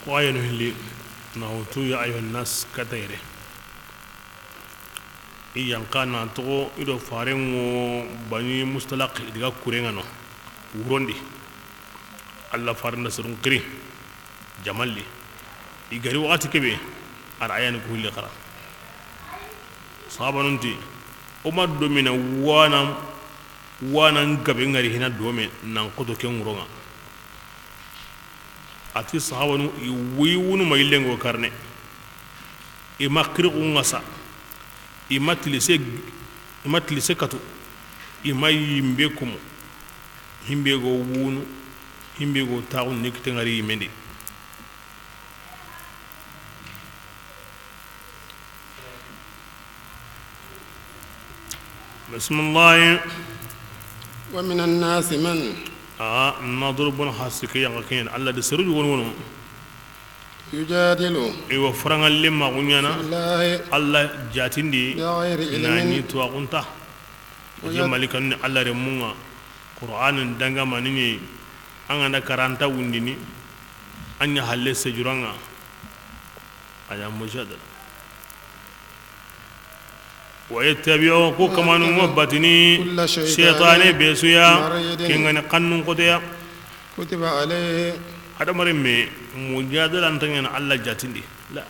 وأين اللي نهوتو يا أيها الناس كتيره إيان كان نتوه إذا فارن بني مستلق إذا كورينانو وروندي الله فارن سرون كري جمالي إيجاري وقت كبير أرأيان كل خرا صعب ننتي وما دومينا وانا نكبين غير هنا دومين نانقطو كيمورونا ati sahabanu wiwunu maylengo karne ima kirqu ngasa imatlise katu ima yimbe kumu himbe go wunu himbe go taun nikte ngari yimendi bismillah wa minan nas man نضرب حاسك يا كين الله دسرج ونون يجادل ايوا فران لما غنيانا الله جاتندي ناني تو قنتا يا مالك الله رمونا قران دنگا manini anga karanta wundini anya halle sejuranga aya mujadala ويتبعوا كما نمبتني شيطان بيسويا كينغن قانون قديا كتب عليه هذا مرمي مجادله انتن الله جاتندي لا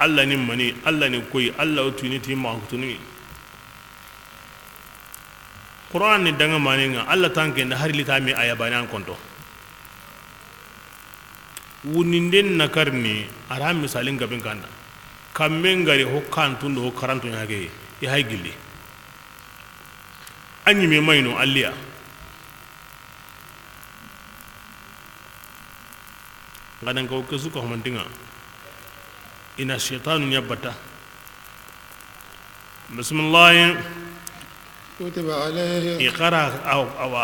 الله نمني الله نكوي الله تونيتي ما توني قران ني دنگا مانينغا الله تانكي نهار لتامي ايا بانان كونتو ونيندن نكرني ارام مثالين غبن كاندا kammen gari hokkan tundo hokkaranto yage ya hay gilli anyi me mayno alliya ngadan ko kesu ko mantinga ina shaytanu nyabata bismillah kutiba alayhi iqra aw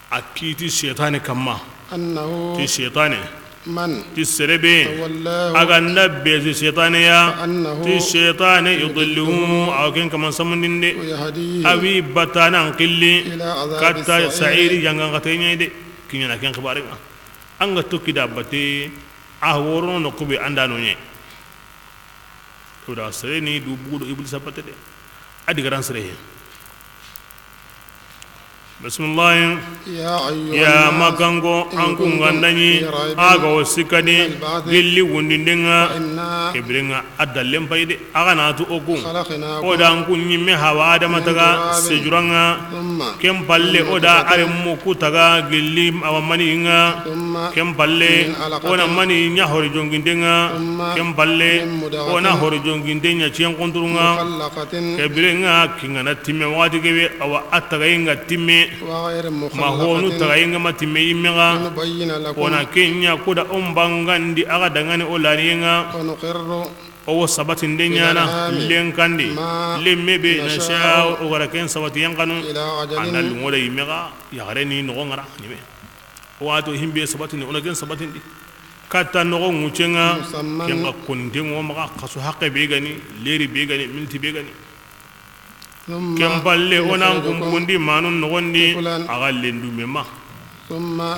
akiti shaytani kamma annahu ti shaytani من تسربي أجا نبي الشيطان يا الشيطان يضله أو كن كمان سمندين دي أبي بتانا كلي كتا سعيري جانغان كتيني دي كنينا كن خبارنا أنغا توكيدا بتي أهورون نكوبي أندانوني كودا سرني دوبودو إبليس أبتة دي أدي كران سريه bismillah ya magango anku ngandani aga wasikani gilli wundindenga kebrenga adallem payde aga natu ogun oda anku nyimme hawa adama taga sejuranga kem palle oda aremu kutaga gilli awamani inga kem palle ona mani nya hori jongindenga kem palle ona hori jongindenya cien konturunga kebrenga kingana timme wadi gebe awa ataga inga timme ma honu tagayinga matimme yimega ona kenya kuda umbangandi aga dangane olaniyenga o sabatin denyana lenkandi lemmebe na sha o garaken sabati yankanu anal ngoda yimega ya gareni no ngara nibe wato himbe sabatin ona gen sabatin di kata no ngucenga kenga konde ngo maga kasu haqqe be gani leri be gani minti be gani kempalle onan kumbundi manun nogondi agallendu mema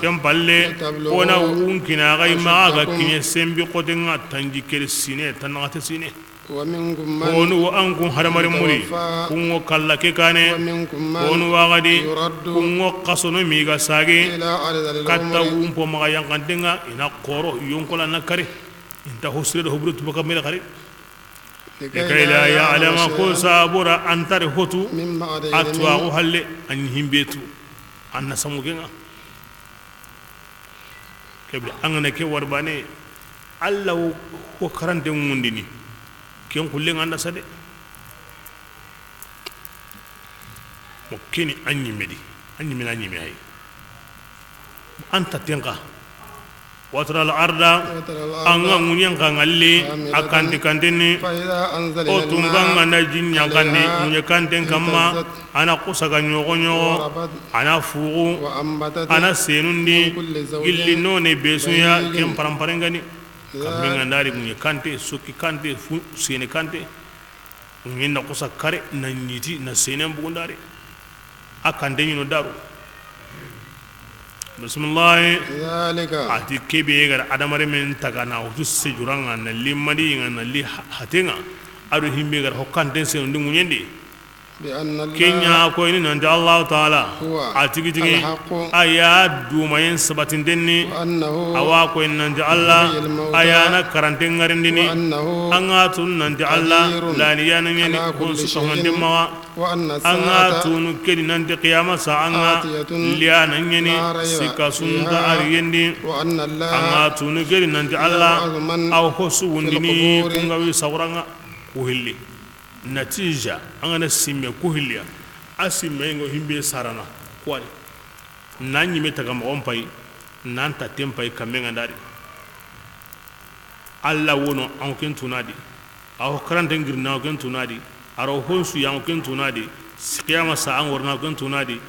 kempalle ona wunkina agayma aga kinye sembi kotenga tanji kere sine tanagate sine onu wa ankum haramare muri kungo kallake kane onu wagadi kungo kasono miga sage katta wumpo maga yankandenga ina koro yonkola nakare inta hosredo hobrutu bakamela kare لكي لا يعلم كل صابر أن ترهتو أتواغو هل أن يهمبيتو أن نسموكينا كبير أننا كي ورباني الله وكران تمونديني كيون كلين أن نسدي مكيني أني مدي أني من أني مهي أنت تنقى وترى الأرض أنغا منين كانغالي أكانتي كانتني أو تونغا نجين يانغاني منين كانتن كما أنا قصة نيوغونيو أنا فوغو أنا سينوندي إلي نوني بيسويا كم برامبرنغاني كمين عنداري منين كانتي سوكي كانتي سيني كانتي منين نقصة كاري ننيتي نسينم بونداري أكانتي نودارو bismillah ذلك ati kebe gar adamare men tagana utu sejuranga na limadi na li hatenga adu himbe gar hokkante se ndungu nyendi بأن الله kenya ko ni nan Allah taala هو ati gitigi الحق aya dumayen sabatin denni وأنه awa ko nan Allah ayana karanten ngarindini وأنه anga tun nan Allah la liyana nyani ko su sohande ma وأن anga الساعة tun kedi nan de qiyama sa anga liyana nyani sika sunda ariyendi وأن الله anga tun kedi nan Allah aw hosu wundini kunga wi sawranga ko hilli natija angana simme ko hilliya asimme ngo himbe sarana kwani nanyi metaga mo pay nanta tempay kamenga ndari alla wono an ken tunadi aw karante ngirna ken tunadi aro honsu yang ken tunadi sikiyama sa an worna ken tunadi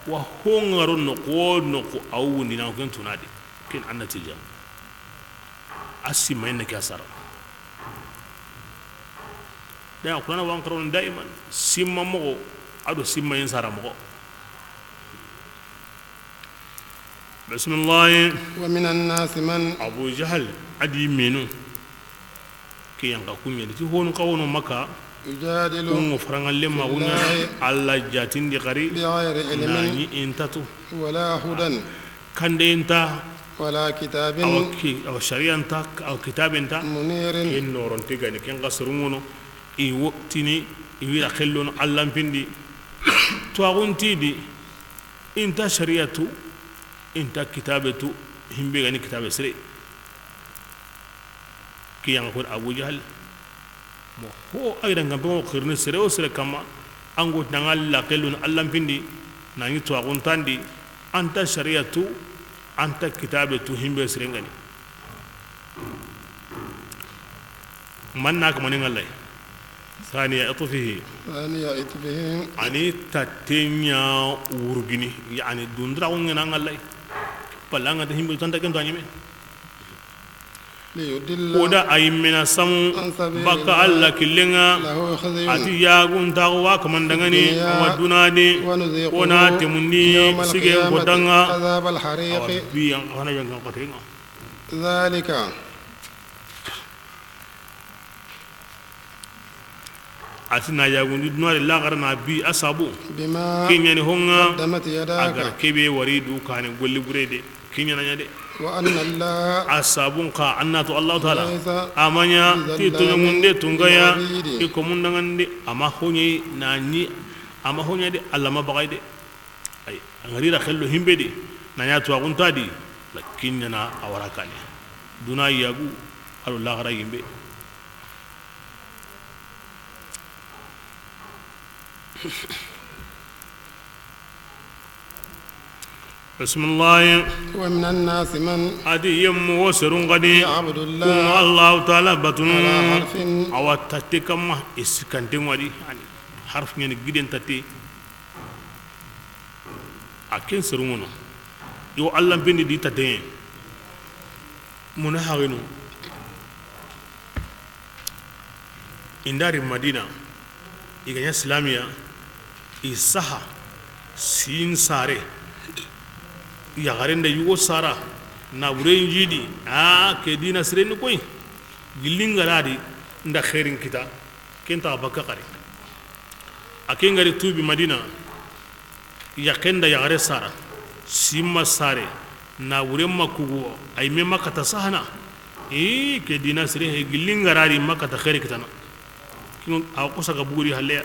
wa hongaro no ko awundi na ken tunadi ken annatija asimme ne kasara da kuna wan karon daiman simma mo ado simma yin sara mo bismillah ومن الناس من abu jahal adi menu ke yanga kunya ti honu kawono maka يجادل kungo farangalle ma una alla jatin di qari بغير علم nani intatu ولا هدى kande inta ولا كتاب aw shari'anta aw kitabenta منير en noron tigani ken gasrungono i woktini i wira khellon allan pindi to aguntidi inta shari'atu inta kitabatu himbe gani kitabe sire kiyang ko abu jahal mo ho ayra ngambe mo khirne sire o sire kama ango dangal la khellon allan pindi nani to aguntandi anta shari'atu anta kitabatu himbe sire ngani manna ka manin Allah ثانية إطفه أني تتنيا ورجني يعني دون دراون عن الله بلغنا تهم بيتان تكن تانيمه ودا أي من السمو بقى الله كلنا أتي ياغون تاغوا كمان دعني ودنادي وناتي مني سيجي ودعنا بيان أنا يانغ قتينا ذلك atina yagundi dunare lagar na bi asabu kinyani honga agar kebe wari du kane golli burede kinyana nyade wa anna allah asabun ka annatu allah taala amanya ti tununde tungaya iko mundangande ama honyi nani ama honya de allah mabagaide ay ngarira khello himbedi nanya to aguntadi lakinyana awarakane duna yagu alu lagara yimbe بسم الله ومن الناس من أدي يم وسرون غدي يعبد الله تعالى بتون على حرف أو تاتي كما إسكانتين ودي يعني حرف يعني جدين تاتي أكين سرونه يو الله بيني دي تاتين منهارينو إنداري مدينة إيجانيا إسلامية إسحا سين ساري yagarenda yugo sara na buren jidi ke dina sireni koy gilingaradi nda khairin kita kenta baka qari akengari tubi madina yakenda yagare sara simma sare na buren makugo ay me makata sahana ke dina sire gilingaradi makata khairi kitana kino akusa ga buri halle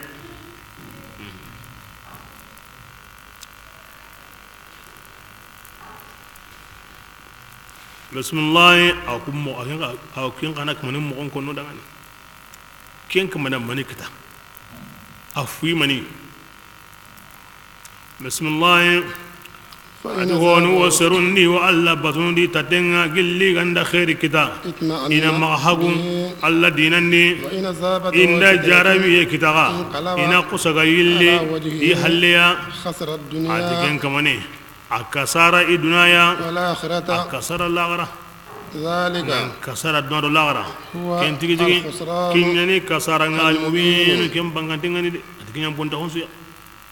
بسم الله أكون أو كين أنا كمان مغون كونو دعني كين كمان مني كتا أفوي مني بسم الله فأدهون وسرني وألا بطندي تتنع قلي عند خير كتا إن ما حقون الله دينني إن جاربي كتا إن قصة يلي يحليا خسر الدنيا أتكين كماني أكسر الدنيا والآخرة أكسر الآخرة ذلك كسر الدنيا الآخرة كن تيجي كن يعني كسر المبين كم بانغتين يعني أتكين يوم بنتهون سيا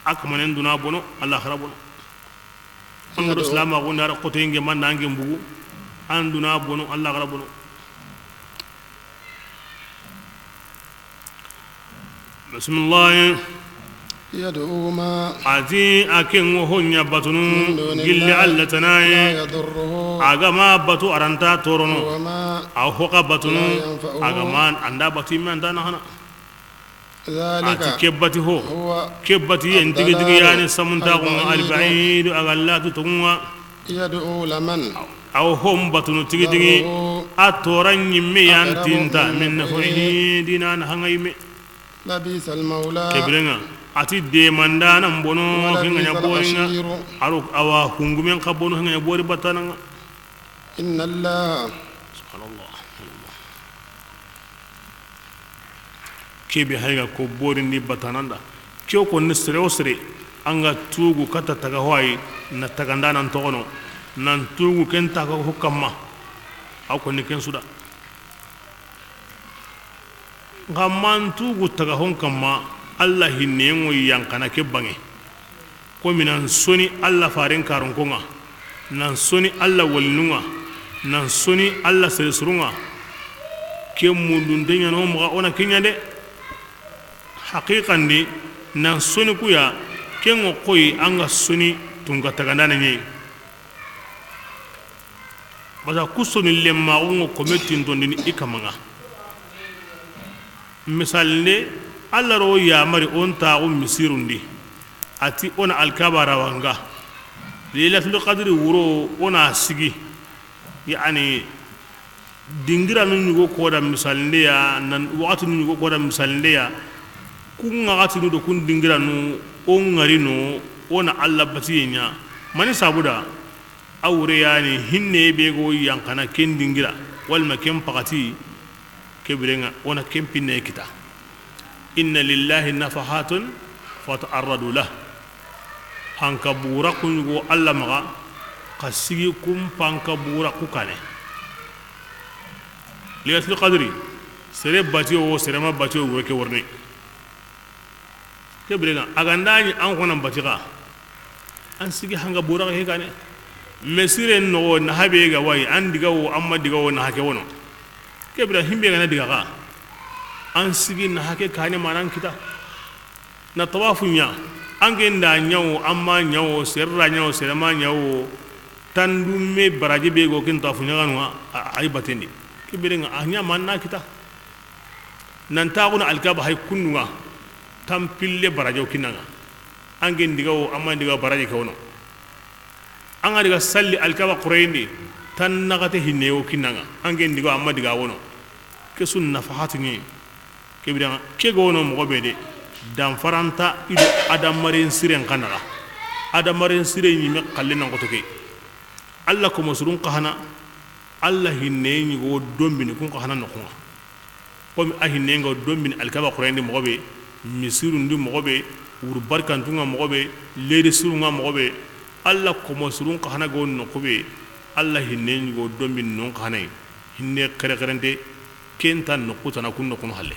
أكمل الدنيا بونو الآخرة بونو anga do islam ko ndara ko to nge man nange mbugu anduna bonu allah gara bonu bismillah يدعو ما ati akin honya batunu gilli alla لا tanaye يضره agama batu aranta torono وما aw hoka batunu ينفعه. agaman anda batu man dana hana ذلك ati kebati ho هو kebati en digi digi yani samunta ko albaid agallatu tunwa يدعو لمن aw hom batunu tigi digi ضره atoran yimme yan أقرب tinta من min نفعه. nafihi dinan hangayme لبيس المولى kebrenga ati de mandana mbono ولا kinga بئس nyaboringa العشير aru awa hungumen kabono kinga nyabori batana إن الله subhanallah kebe hayga ko bori ni batananda kyo ko nisre osre anga tugu kata taga hoy na taganda nan togono nan tugu ken taga hukamma aw ko ni ken suda ngamman tugu taga hon kamma allah hinne ngo yankana ke bange ko minan soni allah farin karon konga nan soni allah walnunga nan soni allah sirsurunga ke mundun denya no mo ona kenya de haqiqan di nan soni kuya ke ngo koyi anga soni tunga tagana ne basa kusoni lemma ngo kometin don ni ikamanga misal ne allah ro ya mari on ta misirundi ati ona alkabara wanga lailatul qadri wuro ona sigi yani dingira nu nyugo ko da misalinde ya nan wakati nu nyugo ko da misalinde ya kun ngati nu do kun dingira nu on ngari no ona allah batiyenya mani sabuda awre yani hinne be go yankana ken dingira wal makem pakati kebirenga ona kempine kita inna lillahi nafahatun fata'arradu lah hanka bura kungo alla maga kasigi kum panka bura kukane liyatul qadri sere batiyo wo sere ma batiyo wo ke warni kebrega agandani an kona batika an sigi hanga bura ke kane mesire no na habe ga wai an diga wo amma diga wo na hake wono kebra himbe ga na diga ka an sigi na hake kane manan kita na tawafunya an ge nda nyawo amma nyawo serra nyawo serma nyawo tandume baraje be go kin tawafunya ganwa ay batendi kibirenga anya manna kita nan taaguna alkaba hay kunnuga tampille baraje kinanga an ge ndigawo amma ndiga baraje ke wono an ga diga salli alkaba qurayni tan nagate hinnewo kinanga an ge ndiga amma diga wono ke sun nafahatu ni kibira ke gono mo bede dan faranta ido adamaren siren kanara adamaren siren yime kallena ngoto ke alla ko musurun qahana alla hinne ni go dombini kun qahana no kunga ko mi ahinne ngo dombini alkaba qurayni mo be misirun di mo be wur barkantunga mo be lede surunga mo be alla ko musurun qahana go no ko be alla hinne ni go dombini non qahana hinne kare karante kentan no kutana kun no kun halle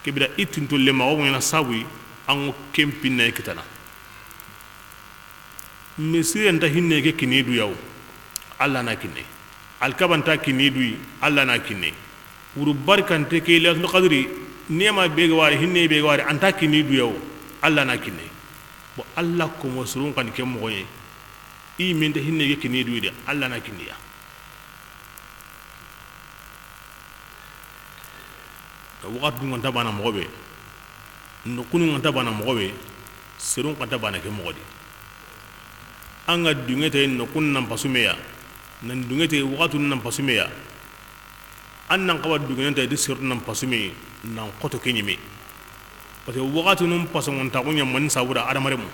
kibira itinto le ma wona sawi an kempina kitana misiri enta hinne ke kinidu yaw alla na kinne alkabanta kinidu alla na kinne wuru barkante ke laylatul qadri nema be ga wari hinne be ga wari anta kinidu yaw alla na kinne bo alla ko musrun kan ke mo goye i min de hinne ke kinidu de alla na kinne ya wakati dun ta bana mogobe no kunu ta bana mogobe serun ta bana ke mogodi anga dungete no kun nan pasumeya nan dungete wakati nan pasumeya annan qawa dungete de serun nan pasume nan koto kenyime parce que wakati num pason ta kunya man sawura adamare mu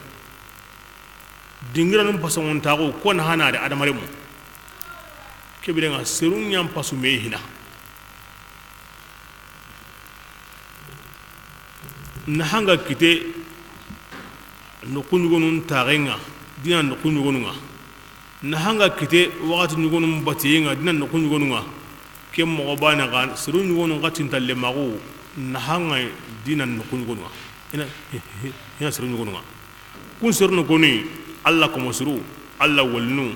dingira num pason ta ko na hana da adamare mu kebirenga serun nyam pasume hina na hanga kite no kunyugonun tarenga dina no kunyugonunga na hanga kite wakati nyugonun batiyenga dina no kunyugonunga ke mo bana kan suru nyugonun katin talle mago na hanga dina no kunyugonunga ina suru nyugonunga kun suru no koni alla ko musru alla walnu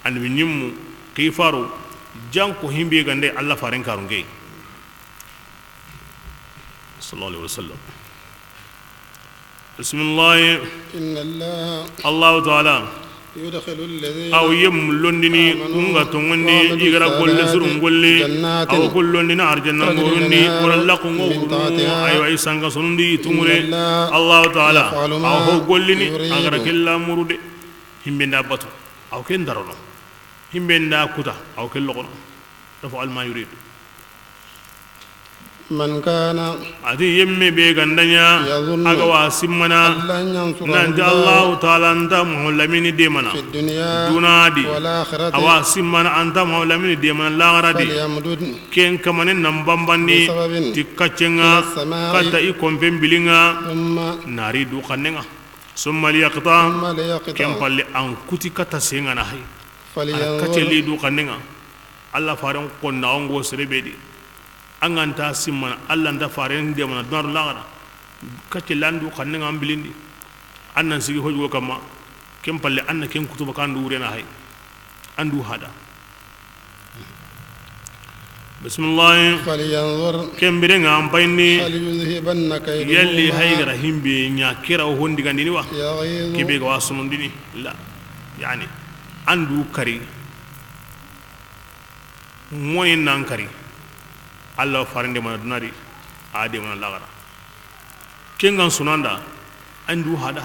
an binyimmu kifaru janko himbe gande alla faren karunge sallallahu alaihi wasallam bismillah inna allah ta'ala yudkhilu alladhina aw yemlondini kunga tongoni igara golle surun golle aw kullondina arjanna gorundi wala kungo ayo ay sanga sunundi tumure allah ta'ala aw ho gollini agara kella murude himbe nda batu aw ken darono himbe nda kuta aw ken lokono dafa al ma yurid man kana ati yemme be gandanya aga wasimana nan Allah ta'ala anta mulamini de mana dunadi awasimana anta mulamini de mana lagaradi ken kamane nam bambandi tikkacenga kata ikomben bilinga nari du kanenga summa liyaqta ken palle an kuti kata senga na hay kateli du kanenga Allah faran ko naongo serebedi anganta simman Allah nda faren de mana dar lagara kacce landu xanne ngam bilindi annan sigi hojugo kama kem palle anna ken kutuba kan durena hay andu hada bismillah falyanzur kem birenga am payni hal yuzhibanna kaydu yalli haygara himbe nya kira o hondi gandini wa kibe ga wasunundini la yani andu kari moni nan kari Allah farinde mana dunari ade mana lagara kengan sunanda andu hada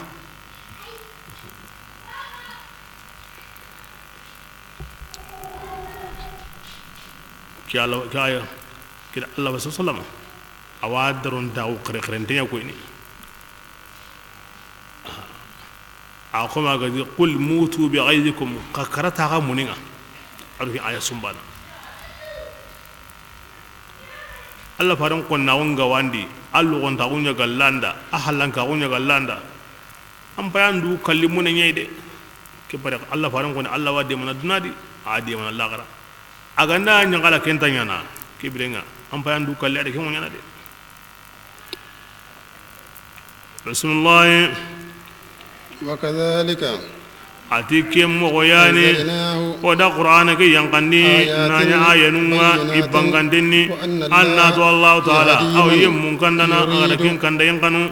ki Allah kaya ki Allah sallallahu awadaron daw khrentenya ko ni a kuma ga qul mutu bi ghayzikum qakarata ga muninga arfi aya sumbana Allah faran ko na wonga wandi allu on ta unya gallanda ahalan ka unya gallanda am bayandu kallimuna nyede ke bare Allah faran ko Allah wade mana dunadi ade mana lagara aganda nyangala kentanya na ke birenga am bayandu kalle ade ke mo nyana de bismillah wa kadhalika atikem mo yani oda qur'ana ke yanqandi nanya ayanunga ibangandeni anna to Allah taala aw yemmun kandana ada ken kanda yankanu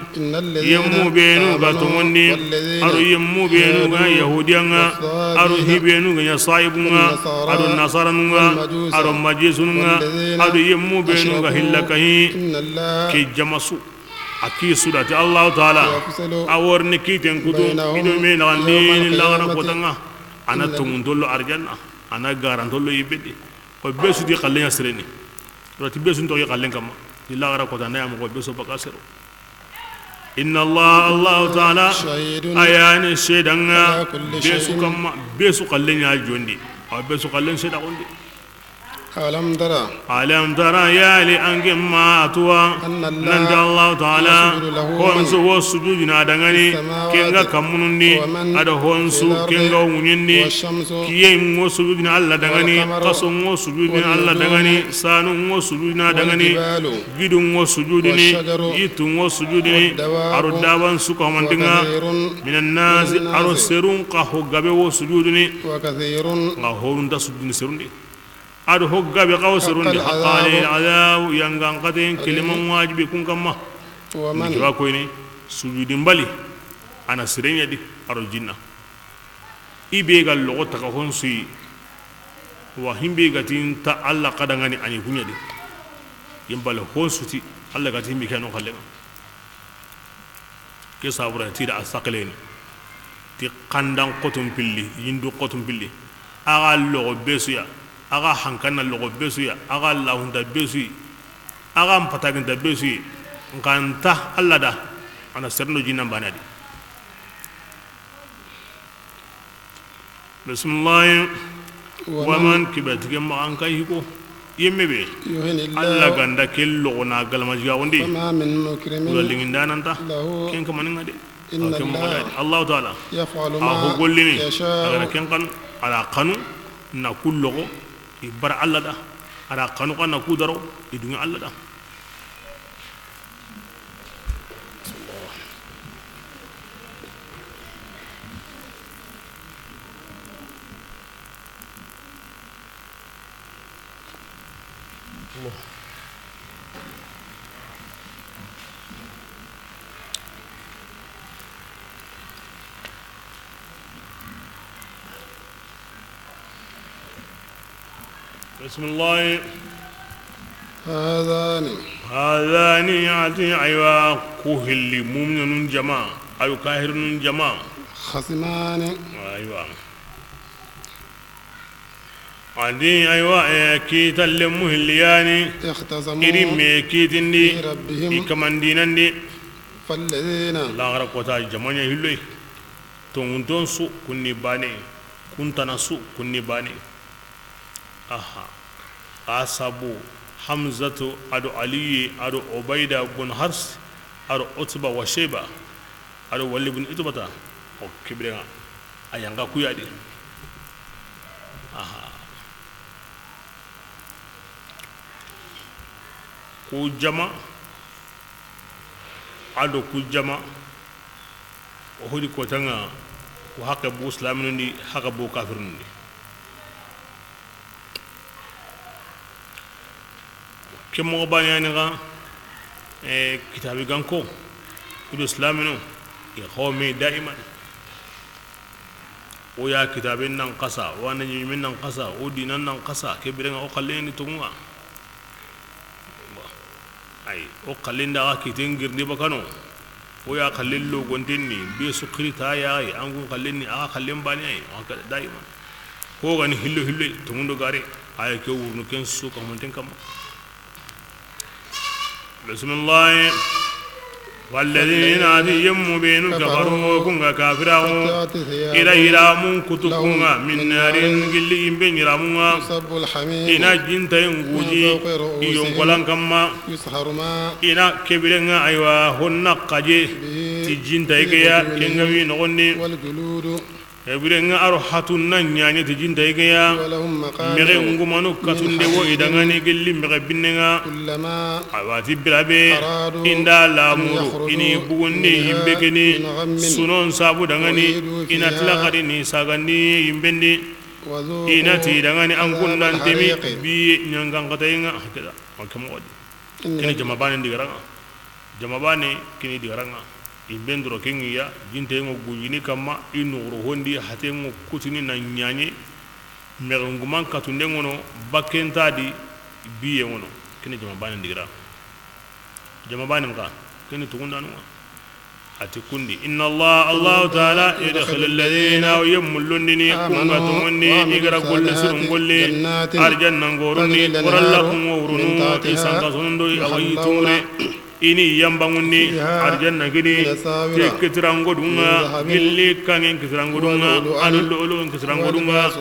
yemmu benu ga tumundi aru yemmu benu ga yahudiyanga aru hibenu ga saibunga aru nasaranunga aru majisunga aru yemmu benu ga hillakahi ke jamasu aki sudati Allah taala aworni kiten kutu ido me na ni lagara kotanga ana tumuntolo arjanna ana garantolo ibedi ko besu di khallenya sereni roti besu to yaqallen kama di lagara kotanda ya mo besu bakasero inna Allah taala ayani shedanga besu kama besu khallenya jondi aw besu khallen sheda gondi alam tara ya li angem ma atwa nanda Allah taala honsu wasujudina dangani kenga kamunundi ada honsu kenga wunyindi kiyem wasujudina Allah dangani qasum wasujudina Allah dangani sanu wasujudina dangani gidum wasujudini yitum wasujudini arudaban suka mandinga minan nas arusirun qahu gabe wasujudini wa kathirun qahurun tasudini sirundi adu hogga bi qawsirun di haqqani al'adab yangan qatin kiliman wajibi kun kamma wa man kiba ko ni sujudin bali ana sirenya di arjinna ibe gal lo ta ka honsi wa himbe gatin ta Allah kadangani ani kunya di yimbal honsuti Allah gatin bi kanu khallen ke sabura ti da asaqleni ti qandan qotum pilli yindu qotum pilli aga lo besuya aga hankana logo besuya aga lahunda besuyi aga mpataginta besuyi nkanta Allah da ana serno jinnan banadi bismillah wa man kibatige ma an kai ko yemmebe Allah ganda kello na galmajiga wondi ma min mukrimin lolinginda nanta ken kamanin ade Allah taala yaf'alu ma ma gollini yasha aga ken kan ala qanu na kullo bar Allah da ara kanu kana kudaro idunga Allah da بسم الله هذان يعطي أيوة كهل مؤمن جماعة أو كاهر جماعة خصمان أيوة عندي أيوة كيت المهلياني اختصموا إرمي كيتني ربهم كمان دينني فالذين لا غير قطع جماعة هلوي تونتون سو كني باني كنتنا سو كني باني aha asabu hamzatu adu ali adu ubaida bin hars adu utba wa shayba adu wali bin utbata o kibrenga ayanga kuyadi aha ku jama adu ku jama o hodi ko tanga ko hakka bu islamin ni hakka bu kafirun ni كم غباني أنا كتابي غانكو الإسلام إنه يخومي دائما ويا كتابي ننقصا وانا يمين ننقصا ودينا ننقصا كبرنا أقلين تونغا أي أقلين دا كتير غيرني بكانو ويا قليل لو غنتني بيسكري تايا أي أنكو قليني قلين باني أي دائما هو غني هلو تونغو غاري أي كيو نكين سوق همتين كم بسم الله والذين آتيهم مبين كفروا كونغا كافرون إلى رامون كتكونغا من نار قل بين رامون يصب الحميم إنا جنتا ينقوجي ينقلن كما يسحر ما إنا كبيرنا أيوا هن قجي تجنتا يكيا كنغوي نغني والجلود كبيرنا أروحاتنا نياني تجنتا يكيا ولهم مقامع مغي نغمانو كتندي وإدغاني قل مغي بننا كلما awati birabe inda lamuru ini bugundi imbekeni sunon sabu dangani ina tlaqari ni sagandi imbendi ina ti dangani angundan temi bi nyangang katayenga hakeda makam wadi kini jamabane digaranga jamabane kini digaranga imbendro kengiya jinte ngo guyini kama inuru hondi hatengo kutini na nyanye merunguman katunde ngono bakenta di biye ngono kini jamabane digaranga jamabane mka kini tukundanu atikundi inna Allah ta'ala yadkhulu alladhina yamulunni kunga tumunni igara kulli surun kulli arjanna ngorunni warallakum wurunu isanga sunundo awayiture ini yambangunni arjanna gidi tekitrango dunga gilli kangen kitrango dunga alulu kitrango dunga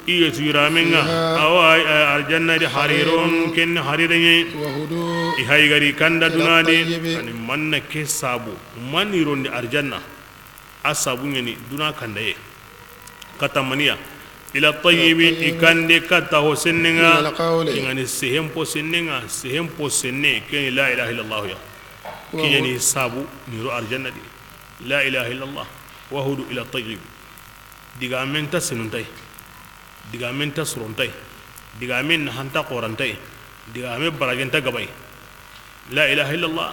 iya tiramenga awai arjanna di hariron ken harirenge ihai gari kanda dunade ani manna ke sabu maniron di arjanna asabu ngeni duna kandaye katamania ila tayyibi ikande kata hosenninga ingani sehempo senne ken la ilaha illallah ya kiyani sabu niro arjanna di la ilaha illallah wa hudu ila tayyib diga menta senuntai diga menta surontai diga men hanta qorantai diga me baragenta gabai la ilaha illallah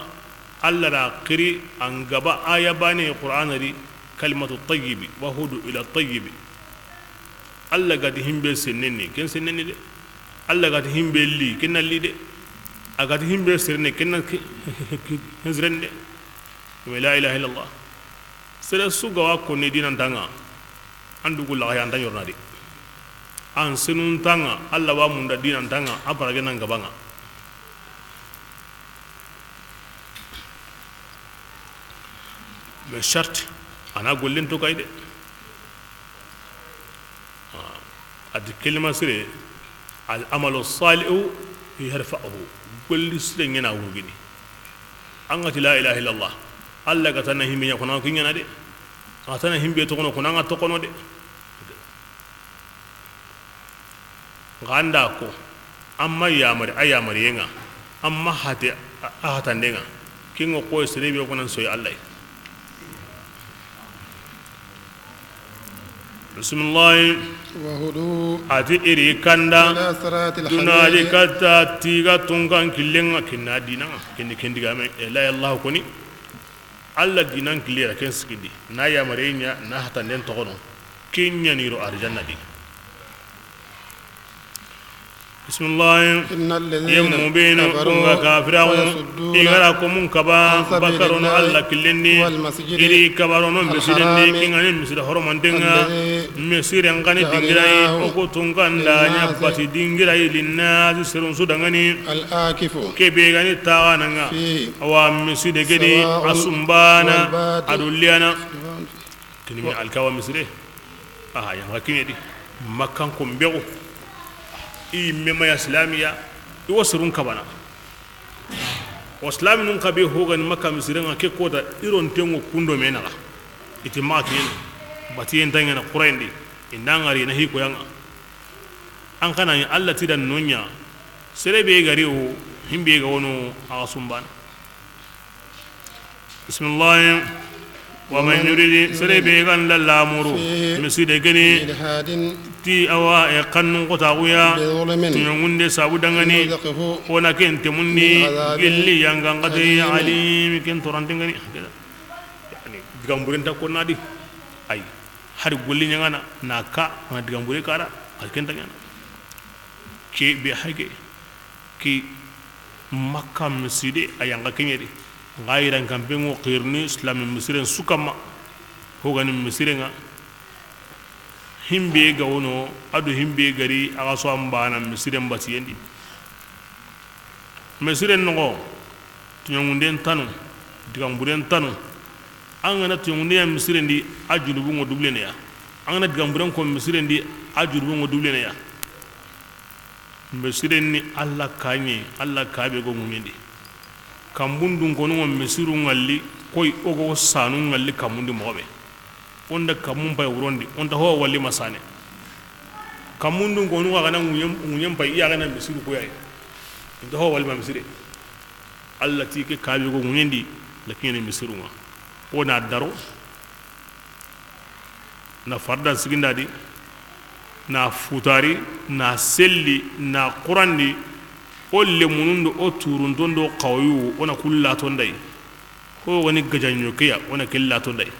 alla ra qiri an gaba aya bani qur'ana di kalimatu tayyib wa hudu ila tayyib alla gadi himbe senneni ken senneni de alla gadi himbe li ken li de agadi himbe serne ken hezrende la ilaha illallah sere suga wa ko ne dinan tanga andugo la ya ndanyor nadi an senun tanga alla wa munda dinan tanga aparage nan gabanga be shart ana gollen to kayde adi kelima sire al amalu salihu yarfa'uhu kulli sire ngena wugini angati la ilaha illallah alla gatana himbe nya kono kinyana de atana himbe to kono nga to kono de ganda ko amma yamari ayamari yenga amma hate ahatandenga kingo ko sire be kono soy allah bismillah وهدوء ati iri kanda إلى صراط dunaji الحميد katta tiga tungan killenga kinna dinanga kinni kendiga me la allah koni alla dinan kilera ken sikidi na ya marenya na hatanden togono kenya niro arjanna di bismillah إن الذين yemmu beno kunga kafirawo igara ko mun kaba bakarono alla killendi iri kabarono misidindi kingani misida horomandenga misire ngani dingirai oko tunganda nya bati dingirai linnazi sirun sudangani الآكف kebe gani tawananga wa miside gedi asumbana aduliana kinimi alkawa misire ya hakini di makkan kumbego i mema ya islamiya i wasirun kabana waslami nun kabe hogan makka misirenga ke koda iron tengo kundo menaga iti makin batiyen tangena qurayndi indangari na hiko yanga an kana ni Allah tidan nonya serebe gari o himbe ga wono asumban bismillah wa man yuridi serebe gan lamuru miside gani إلحاد ti awa e kannun kota uya بظلم tunyangunde sabu dangani يذقه wona ken temunni gelli yanga ngade alim ken torantengani yani digamburen ta ko nadi ay har golli nyangana naka na digambure kara alken tangana ke be hage ki makka miside ayanga kenyedi ngairan kampengo qirni islam misiren sukama hogani misirenga himbe ga wono adu himbe gari aga so ambana misiren batiyendi misiren no tunyangunden tanu digamburen tanu angana tunyangunden misiren di ajunubu ngo dublene ya angana digamburen ko misiren di ajunubu ngo dublene ya misiren ni alla kanye alla kabe go ngumindi kambundu ngono ngo misiru ngalli koy ogo sanu ngalli kamundi mobe onda kamun bay wurondi onda ho walli masane kamundu ngonu ga nan ngunyem bay iya ganan misiru ko yayi onda ho walli mamisire allati ke kabi go ngunyendi lakini misiru ma ona daro na farda sigindadi na futari na selli na qurandi olle munundo o turuntondo qawyu ona kullato ndai ko woni gajanyo kiya ona killato ndai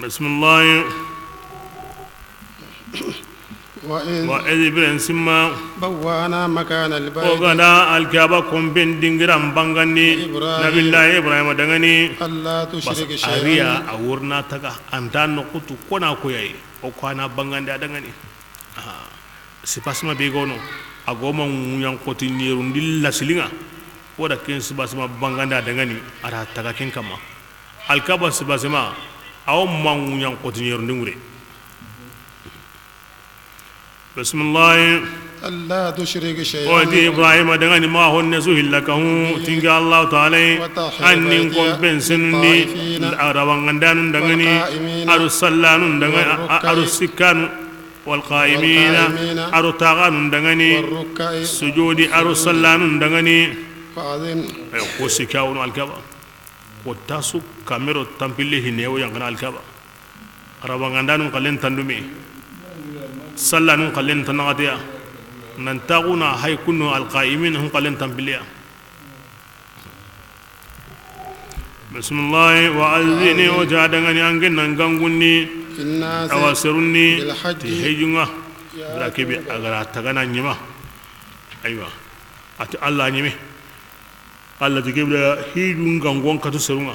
بسم الله وإذ إبراهيم سما بوانا مكان البيت وغدا الكعبة كم بين دينغرام بانغاني نبي الله إبراهيم دعاني الله تشرك شيئا أريا أورنا تكا أنتان نقطة كنا كوياي أو كنا بانغاني دعاني سباسما بيغونو agoma ngunyang kotinyeru ndilla silinga wada ken sibasma banganda dangani ara taga ken kama alkaba sibasma aw mangunyang kotinyeru ndingure bismillah الله تشرك شيئا ودي إبراهيم دعاني ما هو نزوه لكه تيجا الله تعالى أني كم بنسنني أروان دعاني أرسلان دعاني أرسكان والقائمين أرتاغان دعاني سجودي أرسلان دعاني فأذن وسكاون الكبا وتاسو كاميرو تامبيله هنيو يعنى الكبا أروان دعاني كلن تندمي سلانو كلن تنغتيا ننتقونا هيكونوا القائمين هم قلن تنبليا بسم الله وأذني وجادني أنجن نغنغوني في الناس أواسرني بالحج تهيجونا لكبي أغرا تغنا نيما أيوة أتي الله نيمي الله تجيب هيجون غنغون كتو سرونا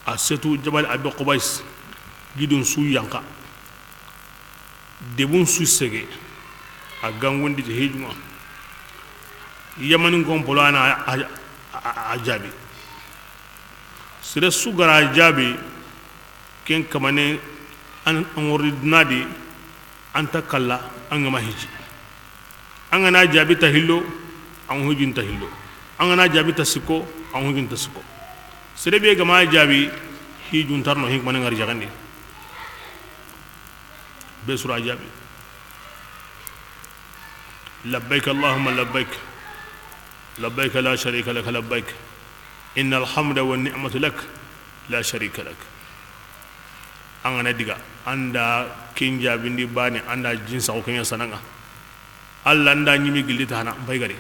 أسيتو جبل أبي قبيس جدون سو يانكا debun su sege a gangundi je hejuma yamanin gompolo ana a jabi sire su gara jabi ken kamane an wori nadi an takalla an gama hiji an gana jabi ta hillo an hujin ta hillo an gana jabi ta siko an hujin ta siko sire be gama jabi hijun tarno hikmanin arjagandi بسرعة جابي لبيك اللهم لبيك لبيك لا شريك لك لبيك إن الحمد والنعمة لك لا شريك لك أنا ديغا أندا كينجا بندي باني أندا جنس أو كينيا سنانا الله أندا نيمي قلت هنا بايغاري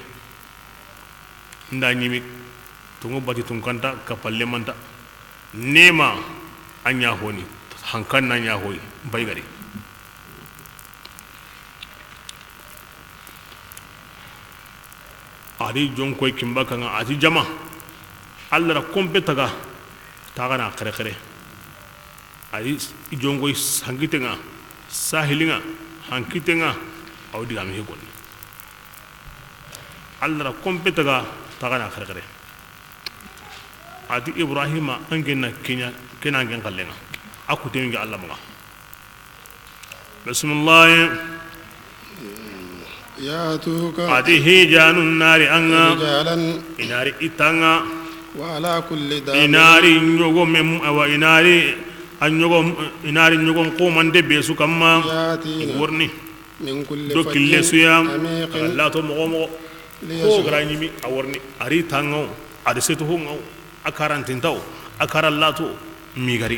أندا نيمي تونغو باتي تونكانتا كفالي مانتا نيما أنيا هوني هنكان نانيا هوي بايغاري ari jon koy kimba kan ati jama alla ra kompetaga tagana kare kare ari jon koy sangitenga sahilinga hankitenga aw diga mi ko alla ra kompetaga tagana kare kare ati ibrahima angena kenya ngen kallenga akute ngi alla ma bismillah ياتوك هذه جان النار أنا إناري إتانا وعلى كل دابر إناري نيوغم أو إناري نيوغم قوما دبيسو كما ورني من كل دو كل سيام عميق لا تمغمو ko grani mi aworni ari tango ade setu hongo akaran tintaw akaran lato mi gari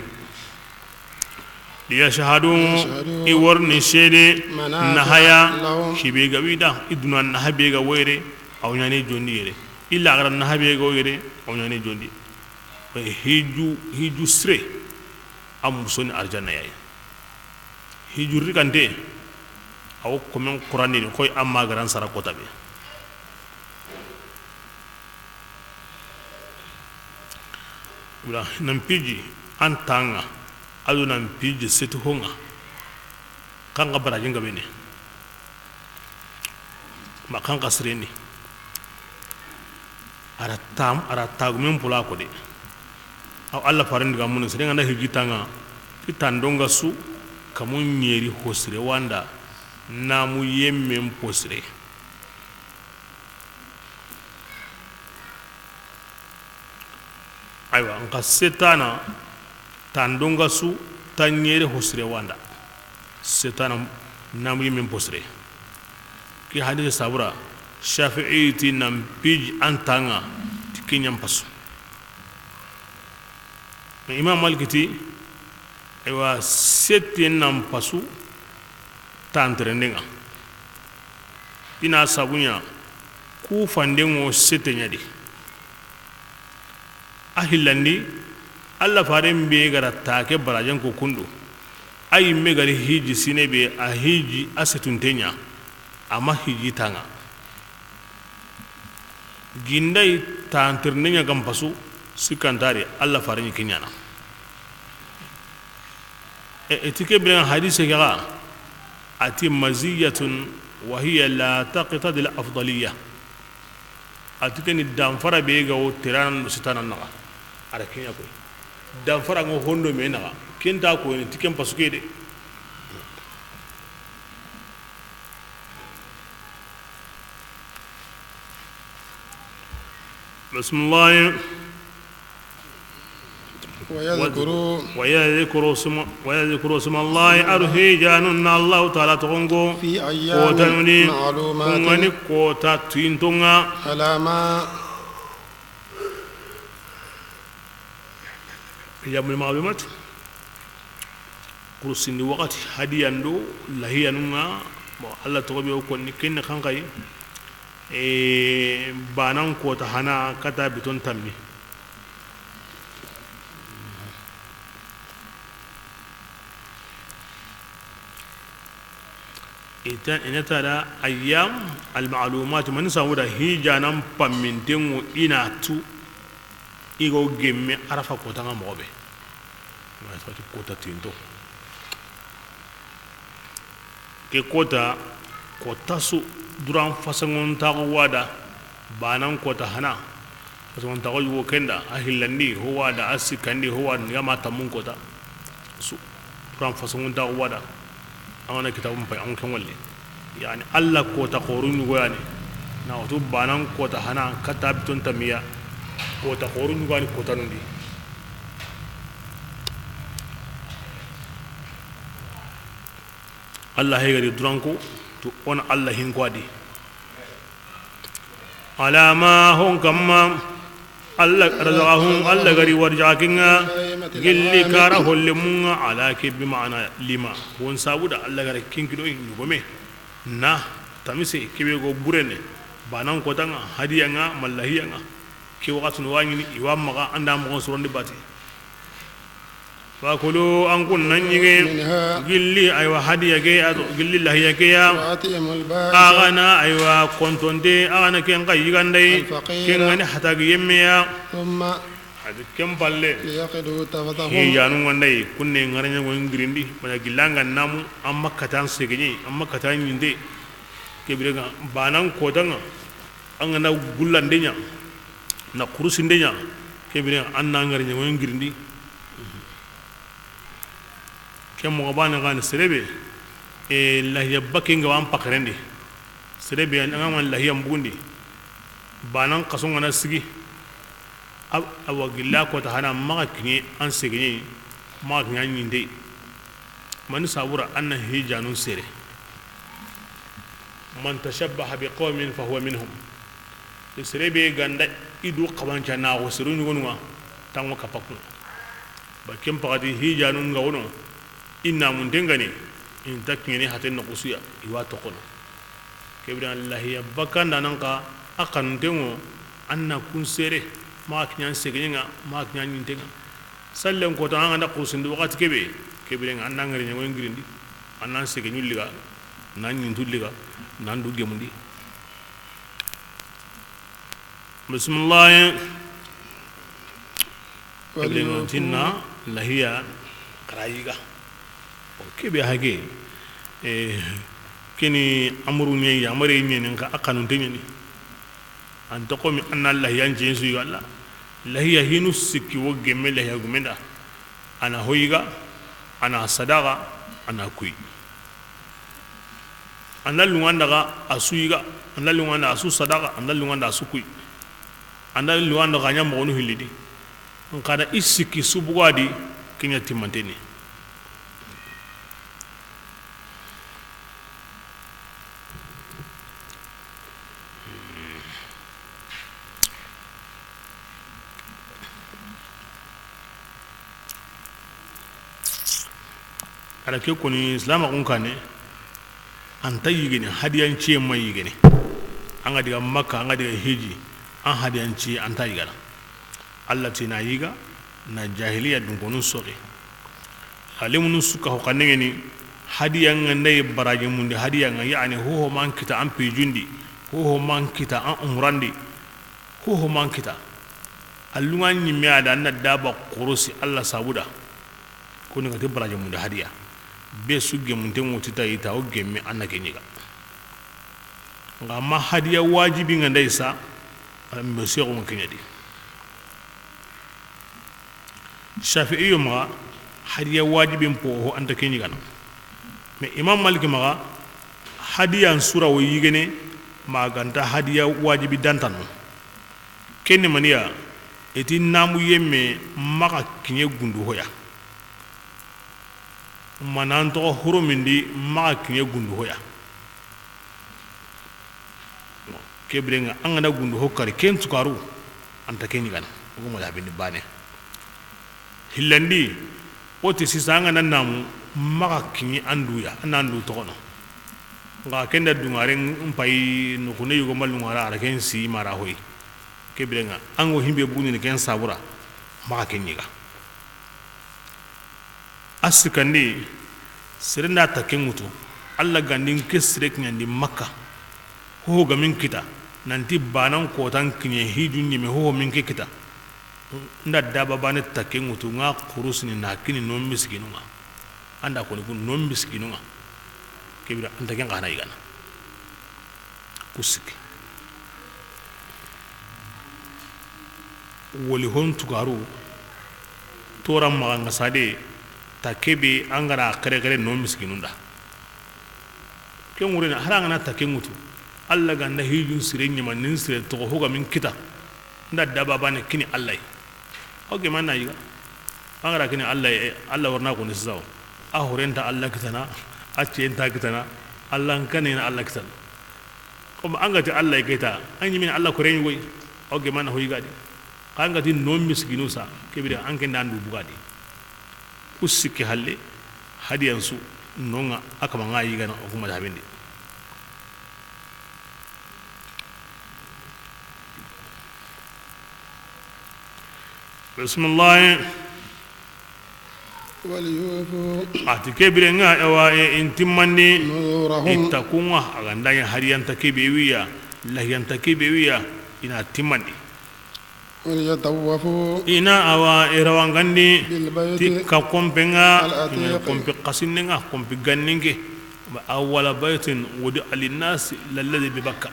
liyashhadu iworni shede nahaya shibega wida iduna nahabega were aw nyane jondi yere illa garan nahabega were aw nyane jondi hiju sre am soni arjanna yayi hiju rikante aw komen qur'ani koy amma garan sara kota be wala nampiji antanga adu nampiji setu honga kanga barajinga bene makanga sreni ara tagum pula ko de aw alla faran diga mun srenga na higitanga kitandonga su kamun nyeri hosre wanda namu yemmem posre aywa nka setana tandonga su tanyere hosre wanda setana namu yemmem posre ki hadith sabura shafi'i ti nam pij antanga tikinyam pasu imam malikiti aywa sette nam pasu tantrendenga ina sabunya ku fandengo sette nyadi ahillandi alla faren be gara take barajan ko kundu ay me gari hiji sine be a hiji asetuntenya ama hiji tanga gindai tantrendenga gampasu sikantare alla faren kinyana etike bilan hadise gara ati maziyatun wa hiya la taqtadi al afdaliyya atikeni damfara be ga o tiran sitanan naga ara kenya ko damfara ngo hondo me naga kenta ko ni tikem pasuke de bismillah ويذكر اسم الله أرهيجان الله تعالى تغنغو في أيام معلومات كوتا تينتونغا على ما أيام المعلومات كرسين وقت هدياندو لهيانوغا الله تغبي وكون كن خانغاي بانان كوتا هنا كتا بتون تامي إن ترى أيام المعلومات من سودا هي جانم بمنتين إناتو إيغو جيمي عرفا كوتا موبي ما يسمى كوتا تيندو كي كوتا سو دران فاسنون تاغو وادا بانان كوتا هنا فاسنون تاغو يو كندا أهلندي هو وادا أسي كندي هو وادا نياما تامون كوتا سو دران فاسنون تاغو وادا أنا كتاب مبين أنا كمولي يعني الله كوتا خورون يغاني ناوتو بانان كوتا هنا كتاب تنتمية كوتا خورون يغاني كوتا نندي Allah hegari duranko to on Allah hin kwadi alama hon kamma Allah razaqahum Allah gari warjakinga gilli kara hollimunga ala ke bi ma'ana lima won sabuda Allah gari kinkido ngome na tamise kebe go burene banan ko tanga hadiyanga mallahiyanga ke wakatu no wani iwa maga anda mo suronde bati fakulu an kunnan yige gilli aywa hadiyage ado gilli lahiyage ya agana aywa kontonde agana ken qayigandai ken ngani hatagi yemme ya thumma adu kem balle liyaqidu tafatahum hi yanu ngandai kunne ngaranya ngo ngirindi bana gillanga namu amma katan segenyi amma katan yinde kebirega banan kodanga angana gullandenya na kurusindenya kebirega anna ngaranya ngo ngirindi kemo bana gan serebe e lahiya bakinga wan pakarendi serebe ngam lahiya mbundi banan kasonga na sigi awagilla ko ta hana maka kinye an segenye maka nyanyi ndey man sabura anna hijanun sere man tashabbaha biqawmin fa huwa minhum serebe ganda idu qabancha na ko serunu gonwa tanwa kapakku ba kem pagadi hijanun ngawono inna mun dengane in takini haten na kusuya iwa to kono kebra allah ya bakanda nan ka akan dengo anna kun sere ma kinyan segenga ma kinyan nintenga sallen ko tan anda kusindu wakati kebe kebra anna ngari nyango ngirindi anna segenyu liga nan nyindu liga nan du gemundi bismillah kebra tinna lahiya karayiga kebe hage kini amru ne ya mare ne ka akanu tanyani an to komi anna allah yanje su yalla lahiya hinu sikki wo gemme lahiya gumenda ana hoyiga ana sadaqa ana kuyi anna luwanda ga asuyiga anna luwanda asu sadaqa anna luwanda asu kuyi anna luwanda ga nyam wonu hilidi on kada isiki subugadi kinya timanteni ala ke koni islam kun kane an tayyigene hadiyan ce mai yigene an ga diga makka an ga diga hiji an hadiyan ce an tayyigala Allah tina yiga na jahiliya dun konu soke halimun suka hokane ni hadiyan ngai baraje mundi hadiyan yani ho man kita an pejundi ho man kita an umrandi ho man kita allungan nyimme ada na daba kurusi Allah sabuda koni ga baraje mundi hadiya be su gemunte mutita ita o gemme annake nyiga nga ma hadiya wajibi nga ndaysa me sego mo kenyadi shafi'i ma hadiya wajibi mpo ho anta kenyiga me imam malik ma hadiya sura wo yigene maganta hadiya wajibi dantan kenne maniya eti namu yemme maka kinye gundu hoya manan to hurumindi ma kinye gundu hoya kebrenga angana gundu hokkari ken tukaru anta kenyi gan ko mo labini bane hillandi oti sisanga nanamu ma kinye anduya anandu to kono nga kenda dungare mpai no kune yugo malungara ara ken si mara hoy kebrenga ango himbe bunni ken sabura ma kenyi ga asikandi sirna takengutu alla gandin kesrek nyandi makka ho ga min kita nanti banan ko tan kinye hijun ni me ho min ke kita nda daba bane takengutu nga kurusni na kini non miskinunga anda ko ni non miskinunga kebira anta ken kana igana kusiki woli hon tugaru toram maganga sade takebe angara kare no miskinunda ken wurina haranga takengutu alla ganda hijun sirenya manin sire to hoga min kita nda daba bane kini allah oge manna yiga angara kini allah warna ko ni saw a horenta allah kitana acce ta kitana Allah kanina Allah kitan kuma an gati Allah ya kaita an yi min Allah kureni goy o ge man hoyi gadi kan gati non miskinu sa kebira an ken dan dubu gadi usiki halle hadiyan su nonga aka ma ngayi gana o kuma da bindi bismillah وليوفوا ati kebire nga ewa intimandi itakunga agandanya hariyanta kebewiya lahiyanta kebewiya ina timandi وليطوفوا ina awa irawangandi بالبيت tikka kompenga ina العتيق kompi qasinninga kompi ganninge awwala baytin wudi alinnas lalladhi bibakka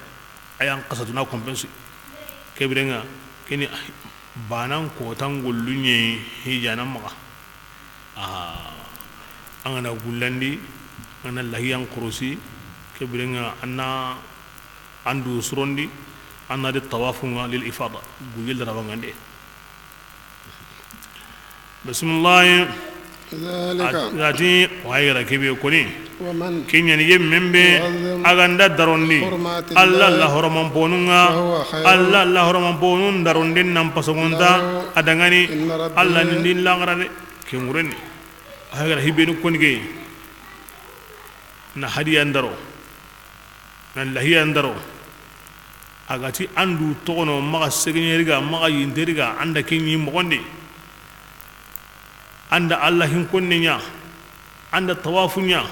ayan qasaduna kompensi kebire nga kini banan ko tangulunye hijanan maka angana gullandi angana lahiyan kurusi kebirenga anna andu surondi anna de tawafunga lil ifada guyel rawangande bismillah ذلك ati wayra kebe koni ومن kinyani yemmembe aganda darondi alla la horoman bonunga alla la horoman bonun darondin nam pasogonda adangani alla nindin langrade kengureni hagar hibenu konige na hadiya ndaro na lahiya ndaro agati andu tono maga segneriga maga yinderiga anda kinyi mogondi anda Allah hin konninya anda tawafunya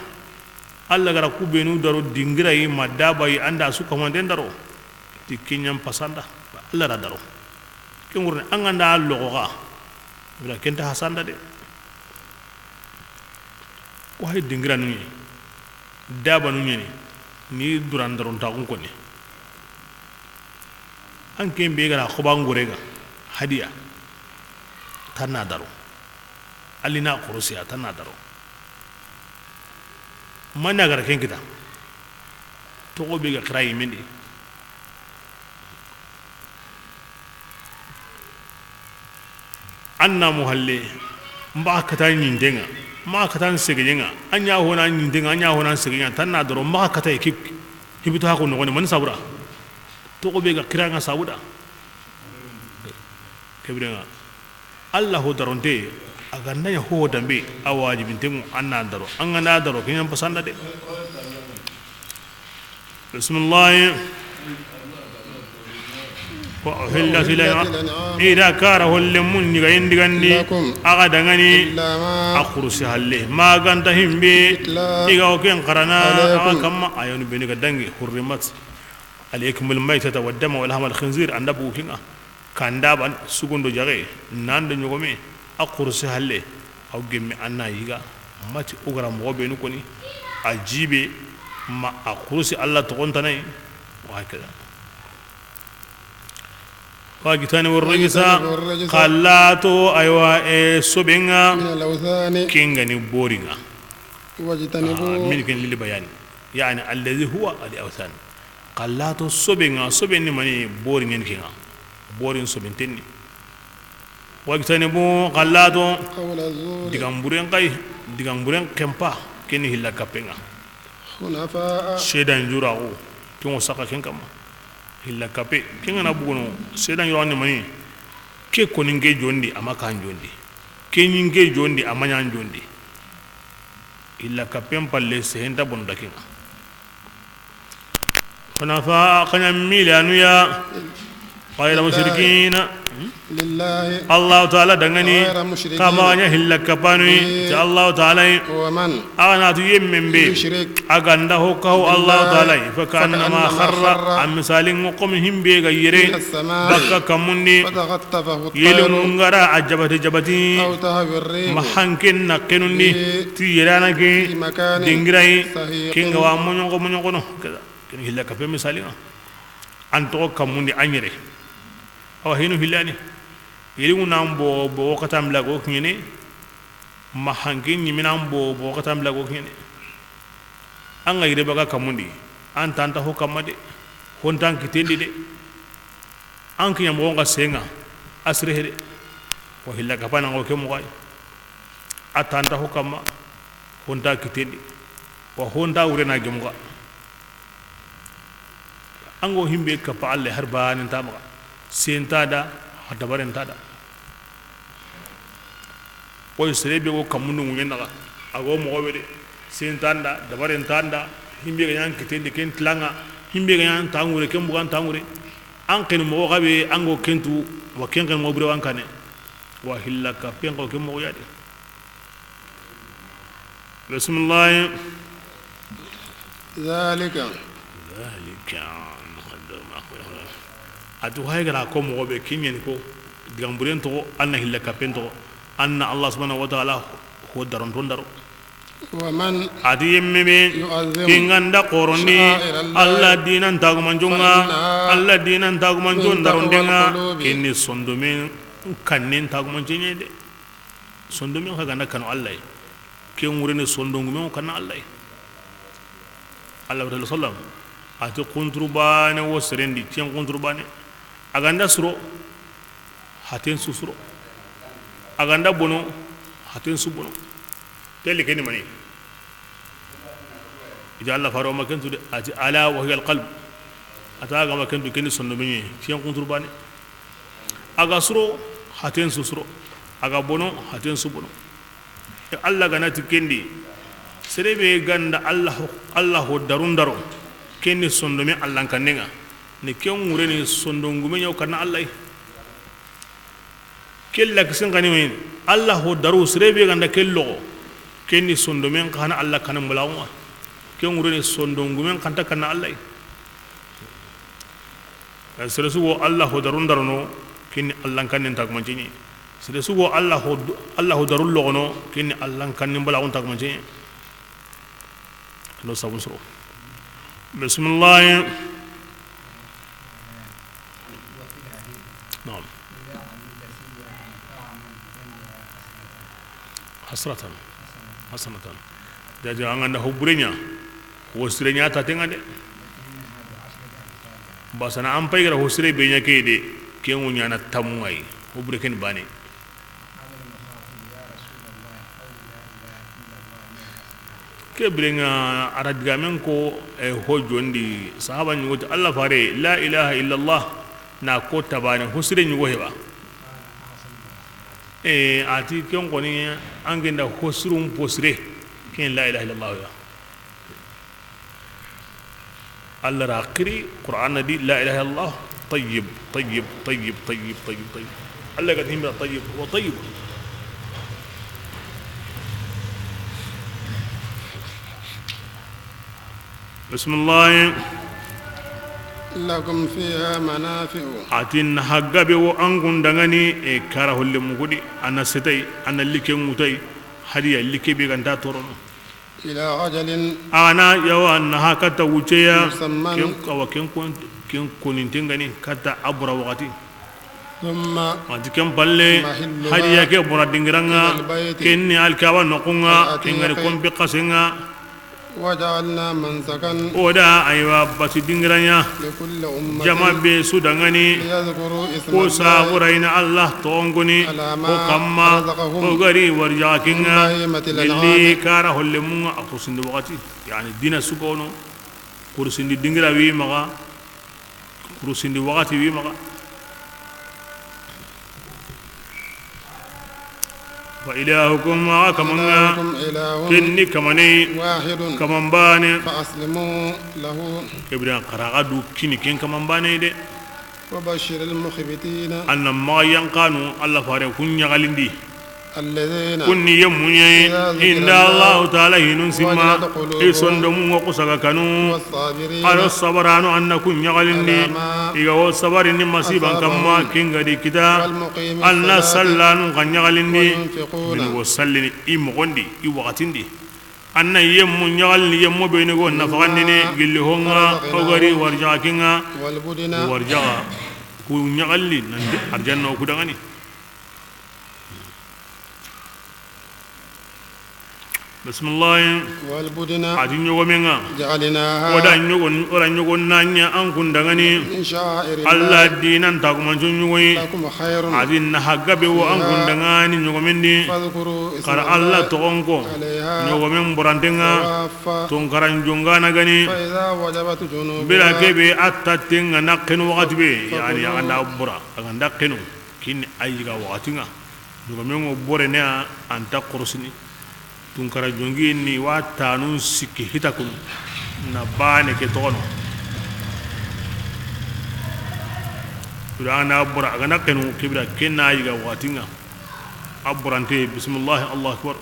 Allah gara kubenu daro dingirai madabai anda su kamande ndaro tikinyam pasanda Allah ra daro kengurni anganda logoga bila kenta hasanda de wahay dingira nuni daba nuni ni duran daron ta ko ni an kembe gara khobangurega hadiya tanna daro alina qurusiya tanna daro manna gara ken kita to go be ga kray mendi anna muhalle mba kata nyindenga ma katan segenga anya hona nyindenga anya hona segenga tanna daro ma kata ekip hibito hako no man sabura to ko be ga kiranga sabuda kebrenga Allah ho daronte aganda ya ho dambe awajibin temu anna daro an gana daro kinyan pasanda de bismillah وأحلت لنا إذا كاره اللمون نجاين دعاني أقدعني أخرس هالله ما كنتهم بي إذا وكين قرنا كم أيون بينك دعاني حرمت عليكم الميتة والدم واللحم الخنزير عند بوكينا كان دابا سكون دجاجي نان دنيومي أخرس هالله أو جمع أنا يجا ما تأجر مغبي نكوني أجيبه ما أخرس الله تكون تناي وهكذا واجتني والرجسا قلاتو أيوا سبينغا من الأوثان كينغني بورينغا واجتنبوا من كن للبيان يعني الذي هو الأوثان قلاتو سبينغا سبيني ماني بورينغ كينغا بورين سبينتني واجتنبوا قلاتو قول الزور ديغامبورين كاي ديغامبورين كمبا كيني هلا كابينغا خنفاء شيدان جوراو كيمو ساكا كينكما hilla kape kinga na bugono sedan yo mani ke koninge jondi amaka jondi ke nyinge jondi amanya jondi hilla kape palle sehenda bonda kinga khanafa khana milanu ya غير مشركين لله الله تعالى دغني غير مشركين كما يهل كباني الله تعالى ومن انا تيمم بي يشرك اغنده كو الله تعالى فكانما خر عن مثال قومهم بي غيره بك كمني فتغطفه يلونغرا عجبت جبتي أو تهوي الريح محنكن نكنني تيرانك في مكان دينغراي صحيح كينغوا مونغو كذا كن هلا كفي مثالي انتو كمني انيري awa hinu hilani yelimu nambo bo katam lago knyene mahankin nyimina bo katam lago knyene anga ire baga kamundi an tanta ho kamade hontan kitendi de anki yambo nga senga asre hede wa hilla kapana ngo kemu gai atanta ho kama honta kitendi wa honda urena gemuga ango himbe ka pa alle harba nin tamaga sentada hadabaren tada o serebe go kamunu ngena ago mo wede sentanda dabaren tanda himbe ga yan kitende ken tlanga himbe ga yan tangure ken bugan tangure an ken mo gabe ango kentu wa ken mo bre wankane wa hillaka pengo ken mo yade bismillah ذلك atu haygara ko mo be kinyen ko digamburen to anna hillaka pento anna allah subhanahu wa ta'ala ho daron ton daro ومن adi yemme kinganda qoroni allah dinan tagumanjonga allah dinan tagumanjon daron denga kinni sondomen kannen tagumanjenye de sondomen ha ganda kanu allah ken wurene sondongumen kan allah allah sallam ati kunturbane wo serendi tien kunturbane aganda suro haten susuro aganda bono haten subono tele keni mani ida allah faro makantu ati ala wa hiya alqalb ataga makantu keni sonno menye tien kunturbane aga suro haten susuro aga bono haten subono allah ganati kendi serebe ganda allah darun daro kenni sondome allah kannenga ni ken wureni sondongume nyaw kana allah kella kisin gani men allah daru serebe ganda kello kenni sondome kana allah kana mbulawa ken wureni sondongume kanta kana allah seresu wo allah darun daro no kenni allah kannen tak manjini seresu wo allah darul logono kenni allah kannen mbulawa tak manjini lo sabun suro بسم الله نعم حسرة jadi anganda hubrenya hosrenya tatenga de basana ampai gara hosre benya kede kengunya na tamungai hubreken bane kebrenga aradigamen ko hojondi sahaba nyugo Allah fare la ilaha illallah na ko tabane husre nyugo heba ati ken koni angenda hosrum posre ken la ilaha illallah ya Allah raqiri qur'an di la ilaha illallah tayyib tayyib tayyib tayyib tayyib tayyib Allah qadim tayyib wa tayyib بسم الله لكم فيها منافع أتين حقبي وأنكم دعني كاره اللي مقولي أنا ستي أنا اللي كموتي هدي اللي كبي كان تطورن إلى أجل أنا يوان هكذا وجيا كم كونين تنغني كذا أبرا وقتي ثم أنت كم بالله هدي يا كبر دينغرانا كني الكوا نقونا كنغني كم بقسنا وجعلنا منسكا oda aywa bati dingranya لكل أمة jama be sudangani ليذكروا اسم ko الله saburaina allah tongoni ko kamma ko gari warjakinga illi kara holle munga akusindi wakati yani dina sugono kursindi dingra wi maga kursindi wakati wi maga wa ilahukum wa kamanga إله kinni kamane واحد kamambane فأسلموا له ibran qaraqadu kini ken kamambane de وبشر المخبتين anna ma yankanu allah fare kunya galindi الذين kunni yemunye inda allah ta'ala hinun simma isondo mungo kusaga kanu والصابرين ala sabaranu anna kunya galindi iga wo sabarini masiban kamma kinga di kita والمقيم anna sallanu kanya galindi وينفقون min wo sallini imogondi i wakatindi anna yemmu nyagalni yemmo be ni go nafagandini gilli honga ogari warjaga kinga والبدن warjaga ku nyagalli nandi arjanna ku dangani bismillah والبدن ati ñogomenga جعلناها wada ñogon naña an kundangani من شعائر allah الله dinan tagumanco ñogoyi لكم خير ati naha gabe wo an kundangani ñogomendi فاذكروا اسم kara allah الله togonko عليها ñogomen burantenga وافا tun karan jongana gani فإذا وجبت جنوبها bila kebe attatenga nakkenu wakati be yani aganda bura aganda kenu kini ayiga wakati nga ñogomengo bore ne a anta korosini tunkara jongi ni wa tanun sikki hitakunu na bane ke tono ana bura agana kenu kibra kenna yiga watinga aburante bismillah allah akbar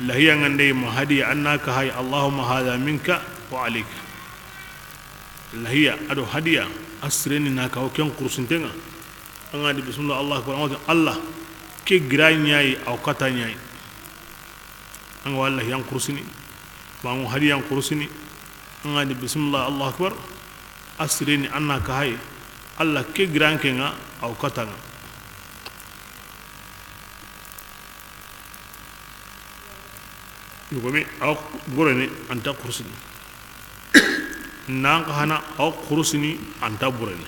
lahiya ngande mahadi annaka hay allahumma hadha minka wa alayka lahiya ado hadiya asreni naka o ken kursuntenga angadi bismillah allah akbar allah ke granyai au katanyai an wallahi yan kursini ba mu hadi yan kursini an adi bismillah allah akbar asrini annaka hay allah ke granke nga au katanga yugomi au burene anta kursini nan ka hana au kursini anta burene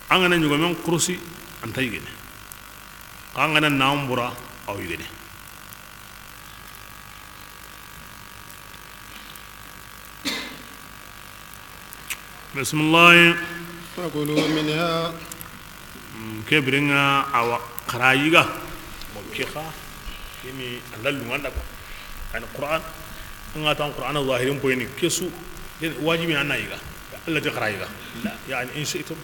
an gana yugomi kursi anta yigene an gana nambura au yigene بسم الله فكلوا منها كبرنا أو قرايجا مكيخا كمي أندلوا عندك عن القرآن أنا تام القرآن الظاهرين بيني كيسو واجبين عنا يجا الله تقرايجا لا يعني إن شئتم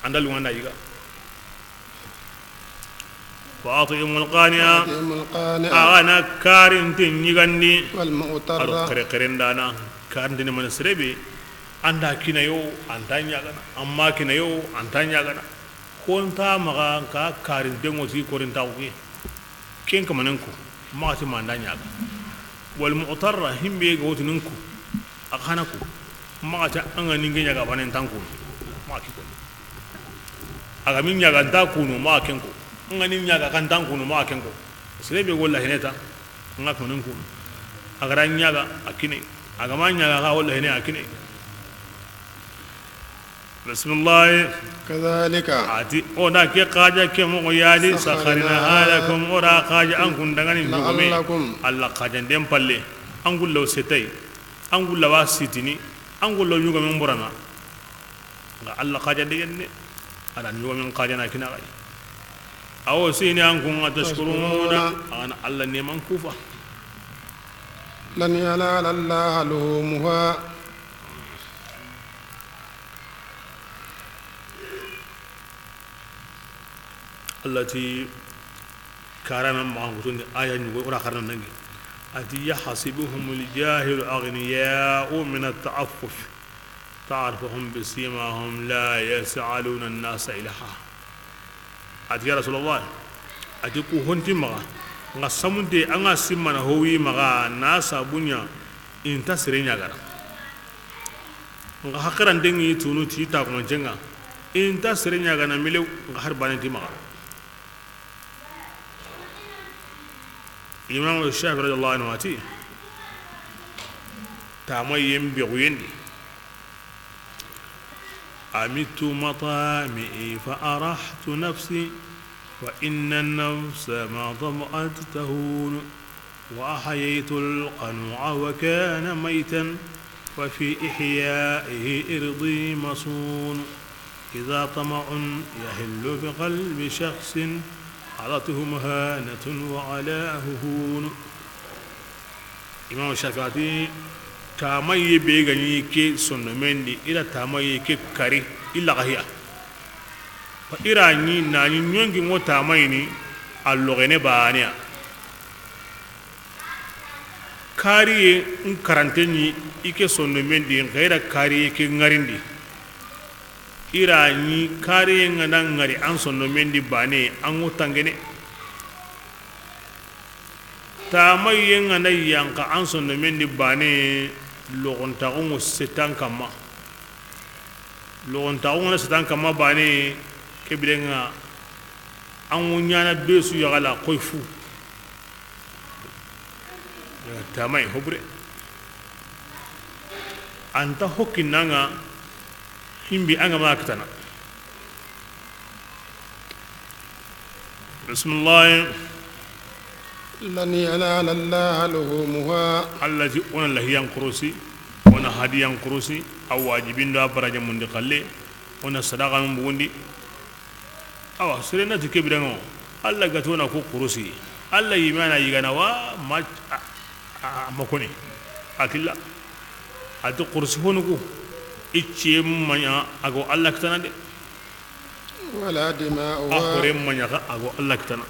أندلوا عنا يجا وأطعموا القانع أنا كارن تنيغني والمؤتر قرقرين دانا كارن تني من سربي anda kina yo antanya gana amma kina yo antanya gana konta maga ka karin dengo si korinta uki ken kamananku ma ti mandanya ga wal mu'tarra himbe ga wotuninku akhanaku ma ta anga ninge nyaga banen tanku ma ki ko aga min nyaga tanku no ma kenko anga nin nyaga kan tanku no ma kenko sebe wallahi neta nga kamananku aga ran nyaga akine aga man nyaga ga wallahi ne akine بسم الله كذلك ati oda ke qaja ke mo yali sakharina lakum ora qaja an kun dangani ngome alla qaja dem palle angullo setay angulla wasitini angullo yugo men burana ga alla qaja de yenne ala yugo men qaja na kina gai aw sini an kun atashkuruna ana alla ne man kufa lan yala allah luhumha التي كارنا معهودون آية نقول آخرنا نجي أتي يحسبهم الجاهل أغنياء من التعفف تعرفهم بسيماهم لا يسألون الناس إلها أتي يا رسول الله أتي كوهنتي مغا ngasamunte anga simana howi maga nasa bunya inta sirenya gara nga hakaran dengi tunu ti ta ko jenga inta sirenya gana milew nga har banati maga imam الشافعي رضي الله عنه اتي تاميم بغيندي أمت مطامئي فأرحت نفسي وإن النفس ما ضمأت تهون وأحييت القنوع وكان ميتا وفي إحيائه إرضي مصون إذا طمع يهل بقلب شخص علته مهانة وعلاه هون إمام الشافعي تامي بيغني كي سنمندي إلى تامي كي كاري إلا غهيا فإيراني ناني نيونغي مو تاميني اللغني بانيا كاري نكارنتيني إكي سنمندي غير كاري كي نغارندي irani kare ngana ngari an sonno mendi bane an utangene ta mai ngana yanka an sonno mendi bane logon ta on setan kama logon ta on setan kama bane kebirenga an wunyana besu yagala koifu tamai hobre anta hokkinanga himbi anga maktana bismillah لن ينال الله لحومها التي ona lahiyan kurusi ona hadiyan kurusi aw wajibin da baraja mundi khalle ona sadaqa mun bundi awa sirena tikebirango alla gatona ko kurusi alla yimana yigana wa ma makoni akilla atu kurusi honugo icce manya ago alla katana de ولا دماؤها akhore manya ago alla katana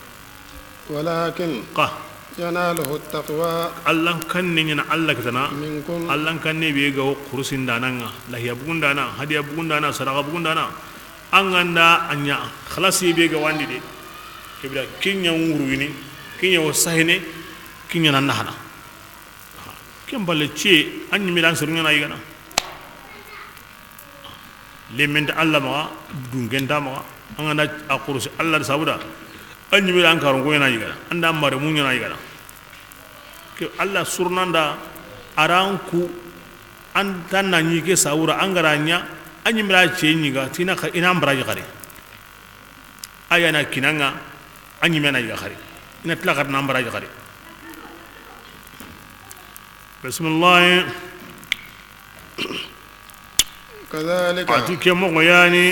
ولكن يناله التقوى الله كان نينا الله كتنا منكم الله كان نبي يجوا خرسين دانا لا يبغون دانا هدي يبغون دانا سرقة يبغون دانا أنغندا أنيا خلاص يبي يجوا عندي كبيرة كين يومرويني كين يوسهني كين ينانهنا كم بالشيء أني ميلان سرنا نايجنا لمن الله ما دونجن دama أنغندا أقولش الله سابودا anyi mi an karon goyena yigana anda mare munya na yigana ke Allah surnanda aranku an tanna nyi ke sawura angaranya anyi mi la chenyi ga tina ka ina mbara yigare ayana kinanga anyi mena yigare ina tlaqat na mbara yigare bismillah كذلك أتوكي مغياني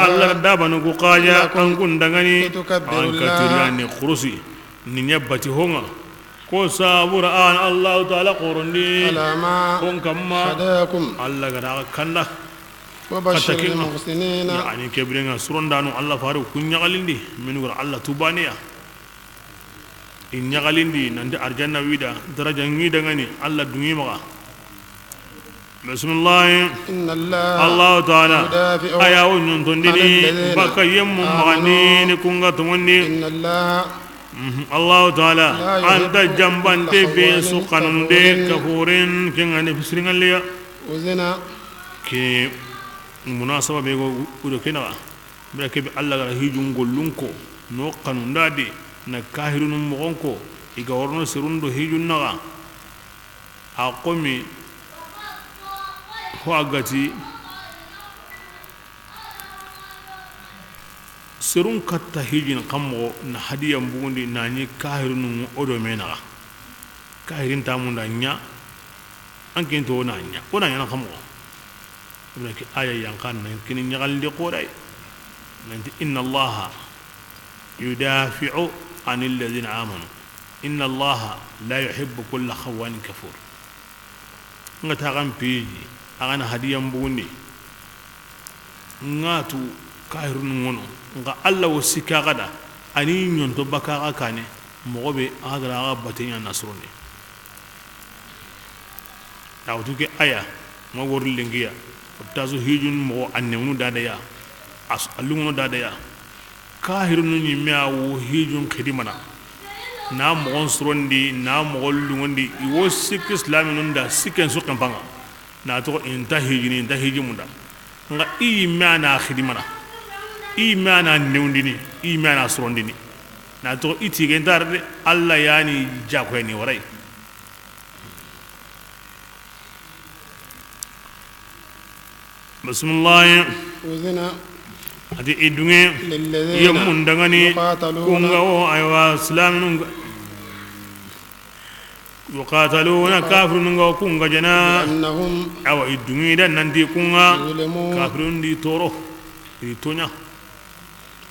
الله دابا نقايا أنكون دغني أنكتيراني خرسي نيبتي هونغا كو صابر آن الله تعالى قرني على ما كون كما هداكم الله غدا كندا وبشر المحسنين يعني كبرنا سرون دانو الله فارو كن يغالندي من ور الله توبانيا إن يغالندي نند أرجانا ويدا درجة ني دغني الله دنيا مغا بسم الله إن الله تعالى أيا ونتندني بك يم مغنين كونغا تمني إن الله تعالى أنت جنبان تبي سقان دي كفورين كينغاني فسرين ليا وزنا كي مناسبة بيغو ودكينا بيكي الله غير هيجون غلونكو نو قانون دادي نكاهرون مغونكو إيغورنو سيروندو هيجون نغا أقومي hoagati serun katta hijin kammo na hadiya mbundi nani kahirunu odo menaga kahirin tamunda nya ankin to na nya ona yana kammo ibnaki aya yankan nan kin nyagalde qoray nanti inna allaha yudafi'u anil ladina amanu inna allaha la yuhibbu kulla khawanin kafur ngata gam piji agana hadiyan bugundi ngatu kairun ngono nga alla wasika gada ani nyonto baka kane mogobe agara ga batenya nasroni dawduke aya ngor lingiya tazu hijun mo annewnu dadaya as alunno dadaya kairun ni miawu hijun khidimana na mo onsrondi na mo lungondi iwo sik islamin da siken su kampanga na to intahi munda nga imana khidimana imana newndini imana surondini na to itige ndarde alla yani jako ni waray bismillah وزنا adi idunge yamun dangani kunga o aywa islamin يقاتلون كافرون كونغا جنا أنهم أو يدعون نندي كونغا كافرون دي تورو دي تونيا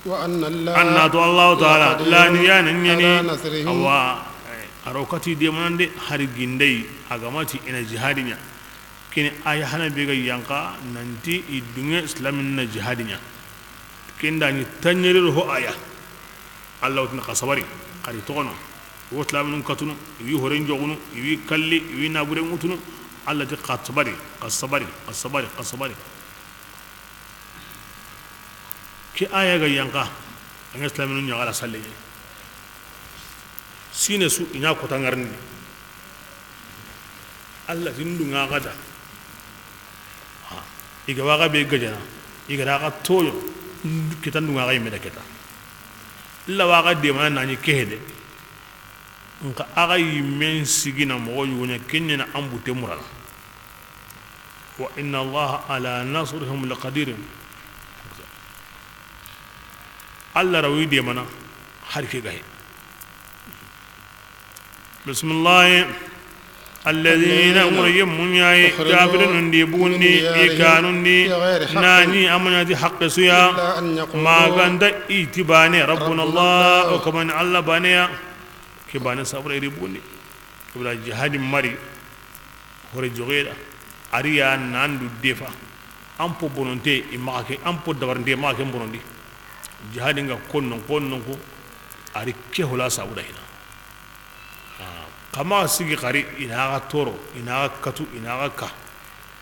وأن الله تعالى لا نيان نيني أو أروكتي دي ماندي هارجيندي أغاماتي إن جهادنا كين آية هنا بيجا يانكا نندي يدعون إسلامنا جهادنا كين داني تنيرو هو آية الله تنقى صبري قري تغنو وطلابن كتنو يوي هورين جوغنو يوي كالي يوي نابوري موتنو الله تي قصبري كي آية غا يانكا أن إسلامن نيغالا سالي سينة سو إنا كوتا نغرني الله تندو غاغدا إيغا واغا بي غجانا إيغا راغا تويو كتان دو غاغا يمدا كتا إلا واغا ديمانا ناني كهدي nka aga yimen sigina mo yunya kenya ambute mural wa inna Allah ala nasrihim laqadir Allah rawi de mana har ke gahe bismillah الذين أمرهم من ياي جابرون دي بوني إيكانون دي ناني أمنياتي حق سيا ما غند إيتباني ربنا الله وكمان الله بانيا كباني صبر يريبوني كبلا جهاد مري هوري جوغيدا أريا ناندو ديفا أمبو بونونتي إماكي أمبو دبرندي إماكي بونوندي جهاد نغا كونن كو أري كيهولا سابودا kama sigi qari inaga toro inaga katu inaga ka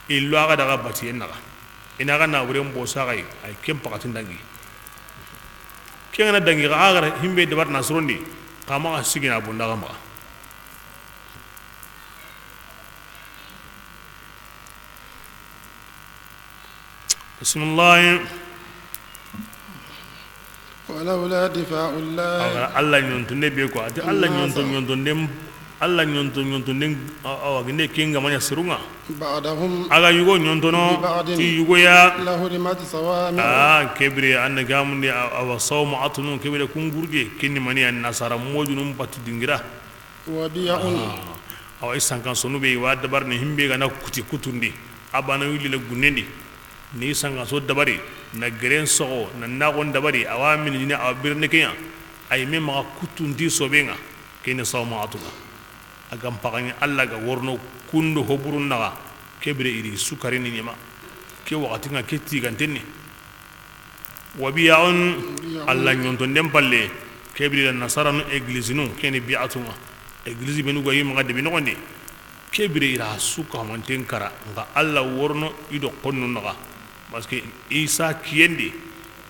illo aga daga bati enaga inaga na burem bosa gai ay kem pakatin dangi kengana dangi ga agara himbe debar nasrondi kama sigi na bunda kama bismillah ولولا دفاع الله الله ينتون be ko ati Allah yonton dem Allah nyonton den awaginde kinga manya sirunga ba'dahum aga yugo nyontono ti yugo ya lahurimat sawami kebre an gamunde awa sawma atunu kebre kungurge kinni mani an nasara modunum patti dingira wa bi'un awa isan kan sonu be wa dabar ne himbe ga na kuti kutundi abana wili le gunnendi ni sanga so dabari na gren so na nagon dabari awamin ni awbirne kenya ay memma kutundi sobenga kinni sawma atuna agam pagani Allah ga worno kundo hoburun naga kebre iri sukari ni nyama ke wakati nga keti gantenni wabiyaun Allah nyonton dem palle kebre la nasara no église no kene bi'atuma église benu go yima gadde binu gonde kebre ira suka manten kara nga Allah worno ido konno naga parce que Isa kiyende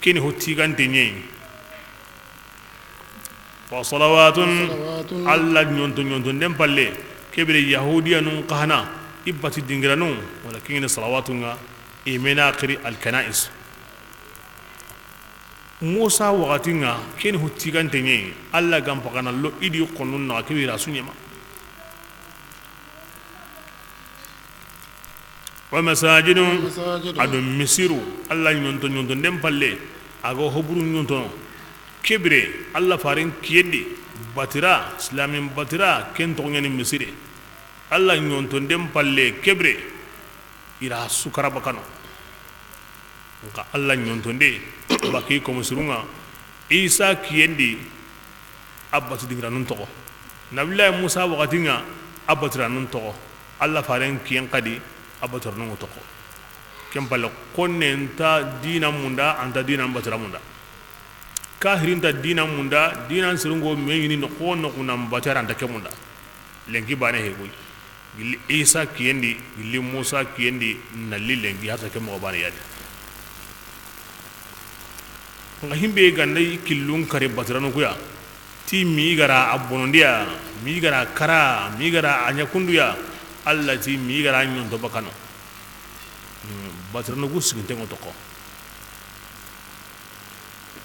kene hotti gantenye وصلوات الله نيونتون دم بالله كبر يهوديا نون قهنا إبتي دينغرانون ولكن صلواتنا إيمانا قري الكنائس موسى وقتنا كين هو تيغان تنين الله غام بغانا لو إدي قنون نا كبير رسولنا ومساجد أدم مسيرو الله نيونتون دم بالله أغو هبرو نيونتون kebre Allah farin kiyende batira islamin batira ken to ngani misire Allah nyonton dem palle kebre ira sukara bakano ka Allah nyonton de baki ko musurunga Isa kiyende abati dingra nun to nabillahi Musa waqatinga abatira nun to Allah farin kiyen kadi abatar nun to kem palle konnenta dina munda anta dina batira munda kahirinta dina munda dina sirungo menyini no kono kuna mbatara ndake munda lengi bane hego gili Isa kiyendi gili Musa kiyendi nalli lengi hata ke mo bane yadi nga himbe gandai killun kare batrano kuya ti mi gara abonondia mi gara kara mi gara anya kunduya Allah ti mi gara nyon to bakano batrano gusginte ngotoko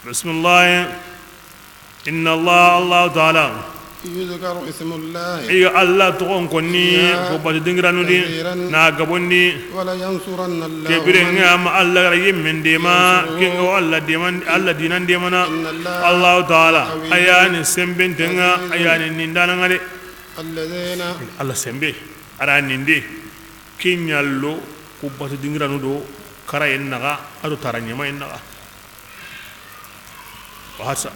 بسم الله إن الله تعالى يذكر اسم الله إيه الله تقول كوني كوبا تدينغرانو دي ناقبوني ولا ينصرن الله كبرين ما الله ريم من ديما كينغو الله ديمان الله دينان ديمانا الله تعالى أيان سمبين تنغا أيان نندانا غالي الذين الله سمبي أران نندي كين يالو كوبا تدينغرانو دو كرا ينغا أدو تاراني ما ينغا wahasa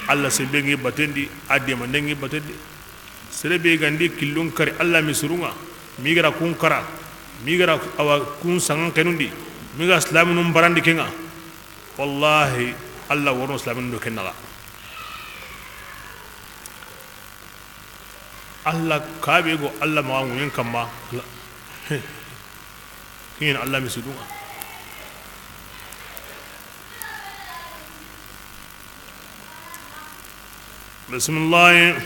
Allah sebengi batendi adi mandengi batendi serebe gandi killun kari Allah misurunga migara kun kara migara awa kun sangan kenundi miga islaminum barandi kenga wallahi Allah woro islamin do kennaga Allah kabe go Allah ma ngun kamma kin Allah misurunga بسم الله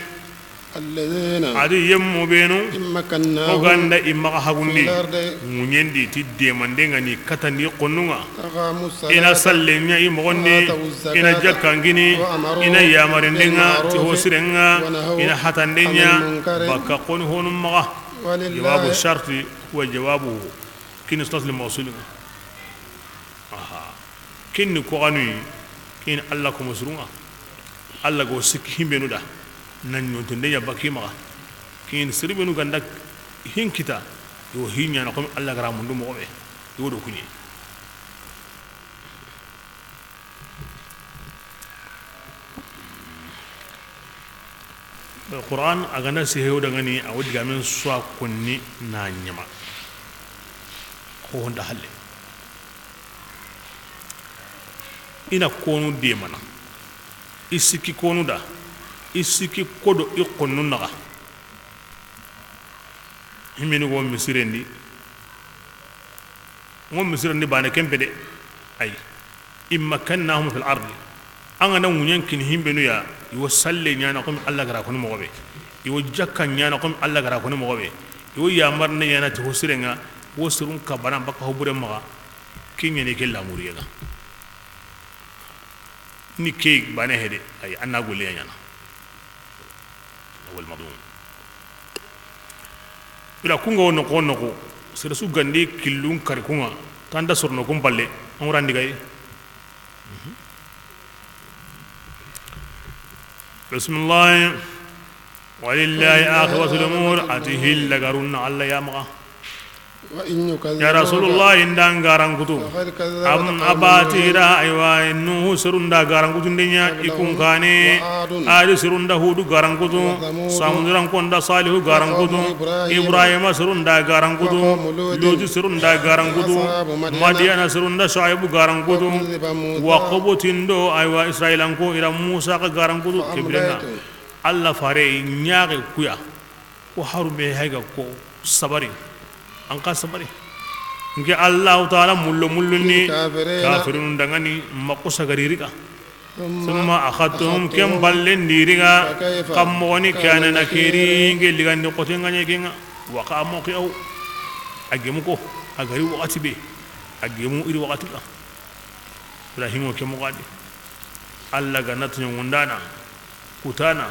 الذين adi yemmo benu إن مكناهم oganda imma في hagundi الأرض munyendi ti demandenga ni katandi qonnunga أقاموا ina الصلاة sallenya imogonni ina jakkangini ina yamarendenga ti hosirenga ina hatandenya baka qon honum maga jawabu ولله sharti wa jawabuhu kin istaslim mawsulun aha kin ko anu kin Allah ko musrunga Allah go sikki himbe nuda nan nyontonde ya bakima kin sirbenu ganda hinkita yo hinya na ko Allah gara mundu mo be yo do kunyi القرآن أغنى سيهو دغني أود غامن سوا كوني نانيما هو هندا حل إنا كونو ديمانا إسكي كونو دا إسكي كودو يقونو نغا همينو غو مسيرندي غو مسيرندي بانا كمبدي أي إما كناهم في الأرض أنا نونين كن همبنو يا يوصل نيانا قوم الله غرا كونو مغبي يوجكا نيانا قوم الله غرا كونو مغبي يو يامرنا يانا تهسرنا وسرون كبران بكا هبور مغا كين يني كلا موريغا ni ke bane hede ay anna golle yana wal madum ila kunga wono ko sira su gandi killun kar kunga tanda sorno kum balle on randi gay bismillah walillahi akhwatul umur atihil lagarun alla yamqa يا رسول الله إندان غاران كتو أم أباتيرا أيوا إنه سروندا غاران كتو دنيا يكون كاني آل سروندا هودو غاران كتو سامدران كوندا صالح غاران كتو إبراهيم سروندا غاران كتو لوط سروندا غاران كتو مديان سروندا شعيب غاران كتو وقبوتيندو أيوا إسرائيل أنكو إلى موسى غاران كتو كبرنا الله فاري نياغي كويا وحرمي هيغا كو صبري angka sabari nge Allah taala mullo ni kafirun dangani makko sagaririka summa akhadtum kam ballen diriga kamoni kana nakiri nge ligandi qotenga nyegenga wa qamo qiaw agemu ko agari wakati be agemu iri wakati ka ibrahim ko mo gadi Allah ganatu nyundana kutana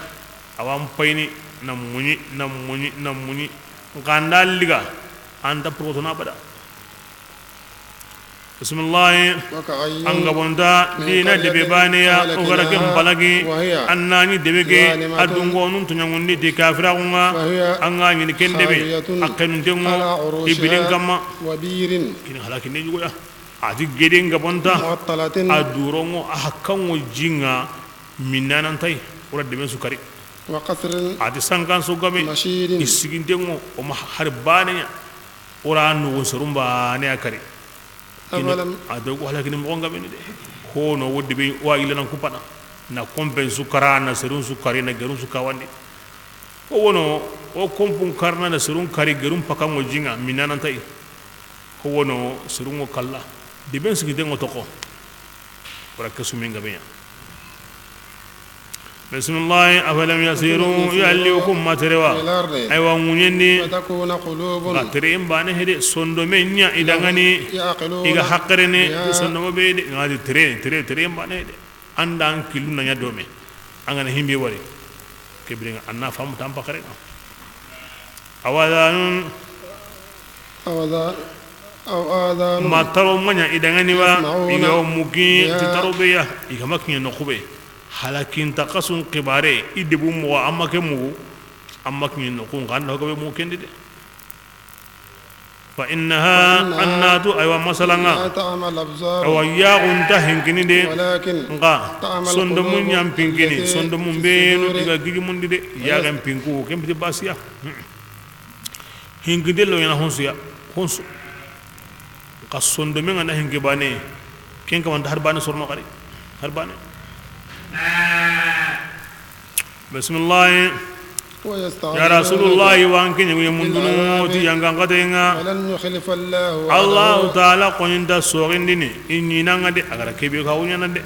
awam payni namuni ngandal liga anda protona pada bismillah anga bonda dina debe baniya ogara kem balagi annani debege adungo nun tunyangundi de kafira unga anga ni kendebe akenu tengo ibilin kama wabirin ini halaki ne jugo ya adi gede nga bonda adurongo ahkango jinga minanan tay ora debe sukari wa qasrin adi sankan sugabe isigindengo o ma harbaniya ora no sorumba ne akari awalam ado ko halaki mo ngam ni de ko no wodde be wa ilana ko pada na kompen sukara na serun sukari na gerun sukawandi ko wono o kompun karna na serun kari gerun pakango jinga minanan tay ko wono serun ko kala de ben sigi de ngotoko ora kasuminga be بسم الله أفلم يسيروا يعليكم ما تروا أيوة منيني فتكون قلوب تريم بانه هدي سندومينيا إدغاني إيغا حقرني سندوم بيد غادي تريم بانه هدي أندان كيلو نيا دومي أغاني هيمبي وري كبرين أنا فهم تام بكرين أوذان ما تروا منيا إدغاني وا إيغا موكي تتروا بيا إيغا ماكني نخوبي halakin taqasun qibare idebu mo amma ke mu amma kin no kun kan ko be mu kendi de fa innaha annatu aywa masalanga awa ya unta hinkini de nga sondo mun nyam pingini sondo mun be no diga gigi mun de ya gam pinku kem bi basiya hinkide lo yana honsu ka sondo men na hinki bane ken ka man har bane sorno kari har bane بسم الله يا رسول الله وانكن يمندنو تي يانغا غدينغا ولن يخلف الله الله تعالى قندا سورندني اني نانغدي اغرا كيبي كاونيا نده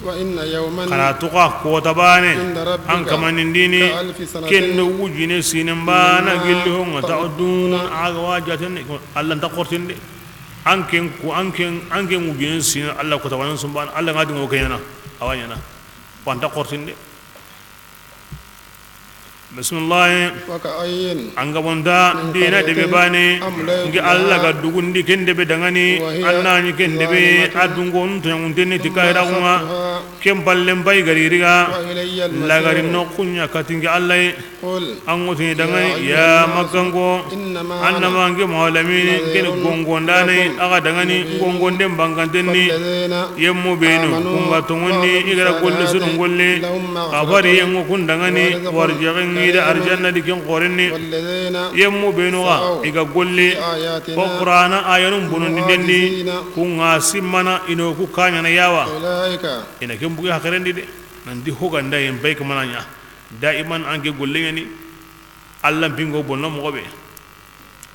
وإن يوما kana tuqa ko tabane عند ربك an kamanin dini كألف سنة kendo wujine sinin bana gilli hon ta udun aga wajaten Allah ta qortin de anken wujine sinin Allah ko tabanan sun bana Allah ngadi ngo kayana awanya na wanta qortin de bismillah وكأين anga bonda dina de be bane ngi Allah ga dugundi kende be dangani annani kende be adungon to ngunde tikaira kuma kem ballem bay gari riga وإلي la gari المصير no kunya katingi Allah قل anguti dangani ya magango إنما annama ngi malamin ken gongondane aga dangani gongonde bangantenni الذين yemmo beno kunga tongonni igara golle sunun golle abari yengo kundangani warjagin ida arjanna dikin qorenni والذين yemmo beno ga iga golle بآياتنا o qur'ana ayanun bonondi dendi kunga simmana ino ku kanya na yawa أولئك ina ken bugi hakarendi de nandi hoganda yen bay kamananya daiman ange golle yani Allah bingo bonno mo gobe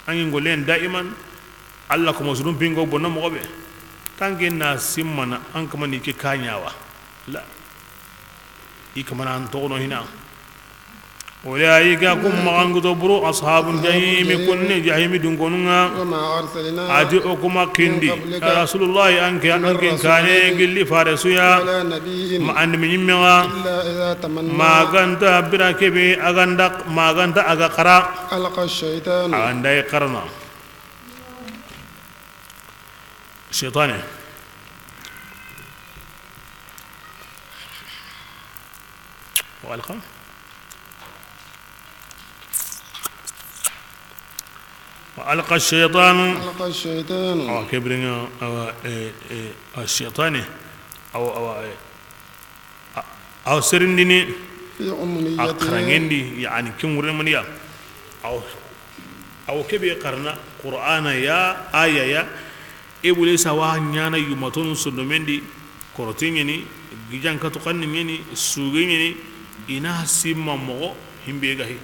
ange golle daiman Allah ko mosudum bingo bonno mo gobe tanke na simmana an kamani ke kanyawa la ikamana an tono hina ulaika kum magangudo buru ashabul jahim kunni jahim dungonunga وما أرسلنا adi okuma kindi rasulullah anke kane gilli farasuya على نبي ma and minimma إلا إذا تمنى maganta birakebe aganda maganta aga qara ألقى الشيطان aganda qarna shaytane والقى وألقى الشيطان ألقى الشيطان أو كبرنا أو الشيطان أو سرندني في أمنيته أقرنندي يعني كم ورمانيا أو كبي قرنا قرآن يا آية يا إبليس سوا نيانا يوماتون سندمندي كورتيني gijan ka tukanni meni sugeni ina simma mo himbe gahi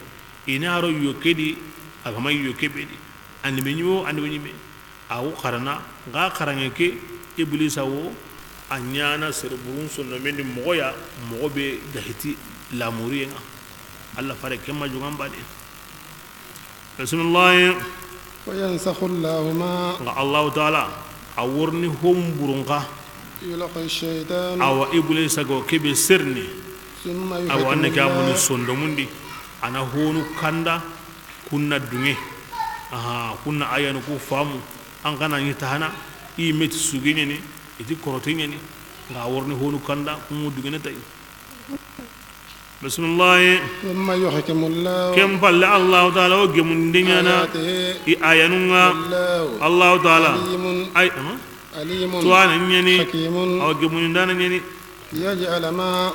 ina ro yokedi agama yokebedi andi menyo andi menyi awu qarana ga qarange ke iblisa wo anyana serburun sonno mendi moya mobe gahiti lamuriya Allah fare kema jugam bade bismillah وينسخ الله ما Allah taala awurni hom burunga يلقى الشيطان awa iblisa go kebe sirni ثم awa annake amuni يحكم sondo mundi ana honu kanda kunna dunge aha kunna ayanu ku famu an kana ni tahana i meti sugine ni iti korotinye ni nga worni honu kanda kumu dunge tay bismillah ثم يحكم الله kem balle Allah taala o gemun dinyana آياته i ayanunga والله Allah taala عليم ay عليم tuana nyeni حكيم aw gemun dana nyeni يجعل ما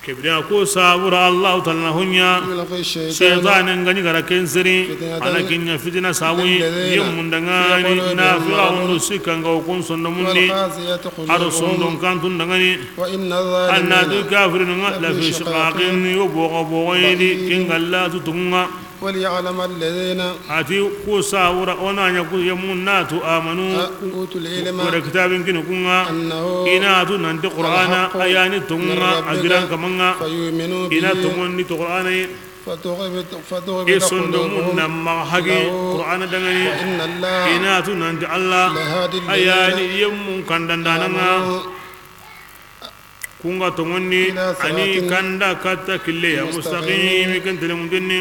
kebira ko sabura Allah taala hunya يلقي الشيطان shaytan ngani gara kensiri ana kinya fitina sabu yem ndangani na fir'aun sikanga kun sondo mundi والقاسية aro قلوبهم sondo kantun dangani وإن anna du الظالمين kafirin la fi shiqaqin yuboga boyidi kingalla tutunga وليعلم الذين ati ko sawura ona nya ku yamunatu amanu أوتوا العلم wa kitabin kin kunga أنه ina tu nan qur'ana ayani tunga agiran kamanga فيؤمنوا ina به tungon ni qur'ana فتغبط isundumun قلوبهم namma hagi qur'ana dangani وإن الله ina tu nan Allah لهادي ayani الذين yemmun kandandananga kunga tongonni إلى صراط ani kanda katta kille ya mustaqim kan telemum denni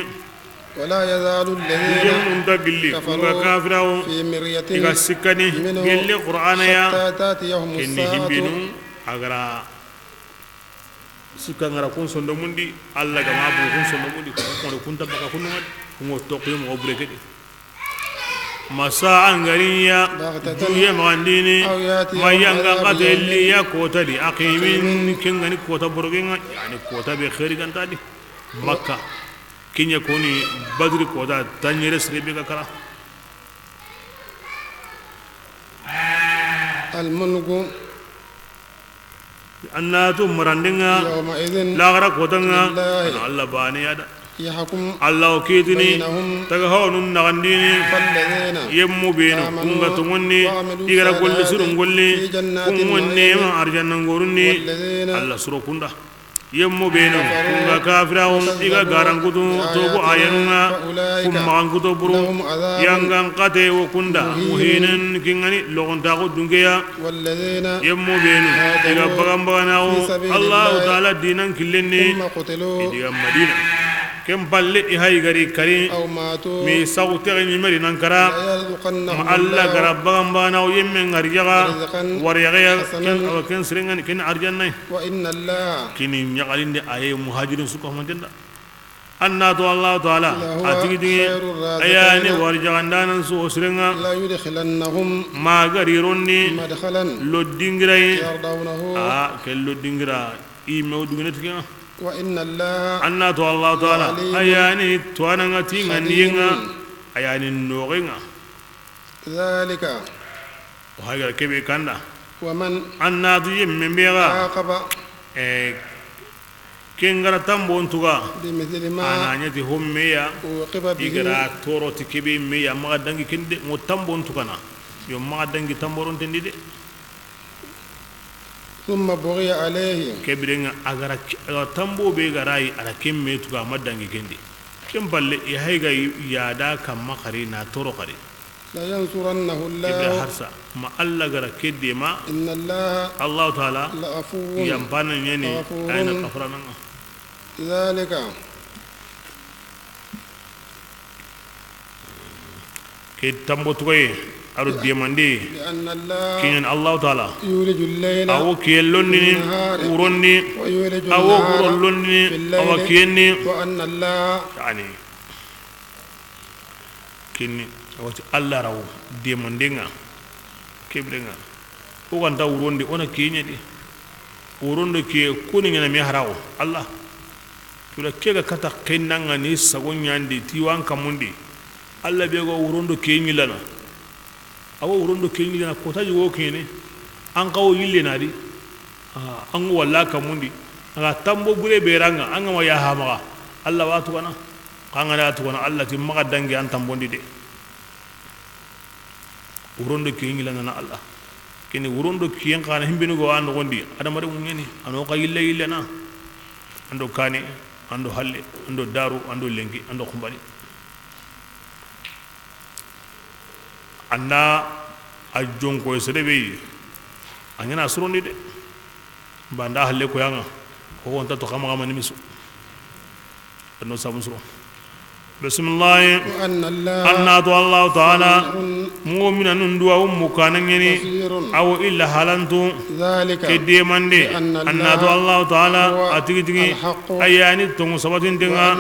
ولا يزال الذين yemmun tagilli kunga كفروا kafirawo في مرية iga sikkani منه gelle qur'ana ya حتى تأتيهم kenni الساعة himbinu agara sikangara kun sondo mundi alla ga mabu kun sondo mundi ko kun tabaka kun ngat ko toqim o brekedi masa angariya duye magandini أو يأتي mayanga عذاب qatelli ya kota di aqimin kingani kota burgenga yani kota be khairi gantadi makka kinya koni badri kota tanyere srebe ka kara الملك annatu marandinga يومئذ la gara kota nga لله Allah bani yada يحكم الله كيتني بينهم تغهون نغنديني فالذين يمو بينو كونغا تموني يغرا كل سرون كولي كونوني ما ارجان غورني والذين الله سرو كوندا يمو بينو كونغا كافراون يغا غاران كوتو توبو ايانونا كوم كوتو برو يانغان قاتي وكوندا مهينن كينغاني لوغون تاغو دونغيا والذين يمو بينو يغا بغام بغاناو الله تعالى دينان كلني ثم قتلوا يغا مدينه كم بالي هاي غري كريم أو ماتوا مي ساوتي مي مري نانكرا يرزقنهم ما الله غرب بغامبانا ويمن غريغا وريغيا حسنا كن سرنغان كن ارجاناي وإن الله كن نيغالين دي اي مهاجرين سوكو مانتندا أن الله تعالى أتيجي أياني ورجعندان سو سرنا لا يدخلنهم ما غريروني مدخلا لودينغراي يرضونه كل لودينغرا إيمو دغنتكا وإن الله أن الله تعالى أياني توانا تيغانيغا أياني نوغيغا ذلك وهاي كبي كاندا ومن أن يمن بيغا عاقب كينغرا تامبون توغا بمثل ما أنا نيتي هم ميا عوقب به igara toro tikibi miya maga dangi kende mo tambon tukana yo maga dangi tamboron tendi de ثم بغي عليه kebirenga agara tambo be garai ala kemme tuga madangi kende kem balle ya hayga yada kam makari na toro kare لا ينصرنه ibra الله harsa ma alla gara kedde ma إن الله allah taala لعفو yampana nyani ayna kafrana ذلك ke tambo tugaye aro demande لأن الله kinen allah taala يولج الليل awo kiyellonni uronni ويولج awo النهار urollonni في awa الليل kiyenni وأن الله يعني كني وقت الله راو ديماندينغا كبرنغا وغاندا وروندي انا كينيا دي وروندو كي كوني نانا مي هراو الله تula kega kata kenanga ni sagonyandi tiwan kamundi الله بيغو وروندو كيني لنا awo وروندو كيني لنا كوتاجي wo kene an kawo yille nadi an walla kamundi aga tambo bure beranga an ma ya hamaga Allah watu kana kangana atu kana Allah ti maga dangi an tambondi de urondo kiyingi lana Allah kene urondo kiyen kana himbinu go ando gondi adamare mungeni ano ka yille yille na ando kane ando halle ando daru ando lengi ando khumbali anda ajjon ko sedebe anyana surondi de banda halle ko yanga ko wonta to kama kama nimisu no samusro بسم الله وأن الله تعالى مؤمنا ندوا مكانني أو إلا حالنتو ذلك كديمان دي أن الله تعالى أتيجي أياني تون سبتين دعا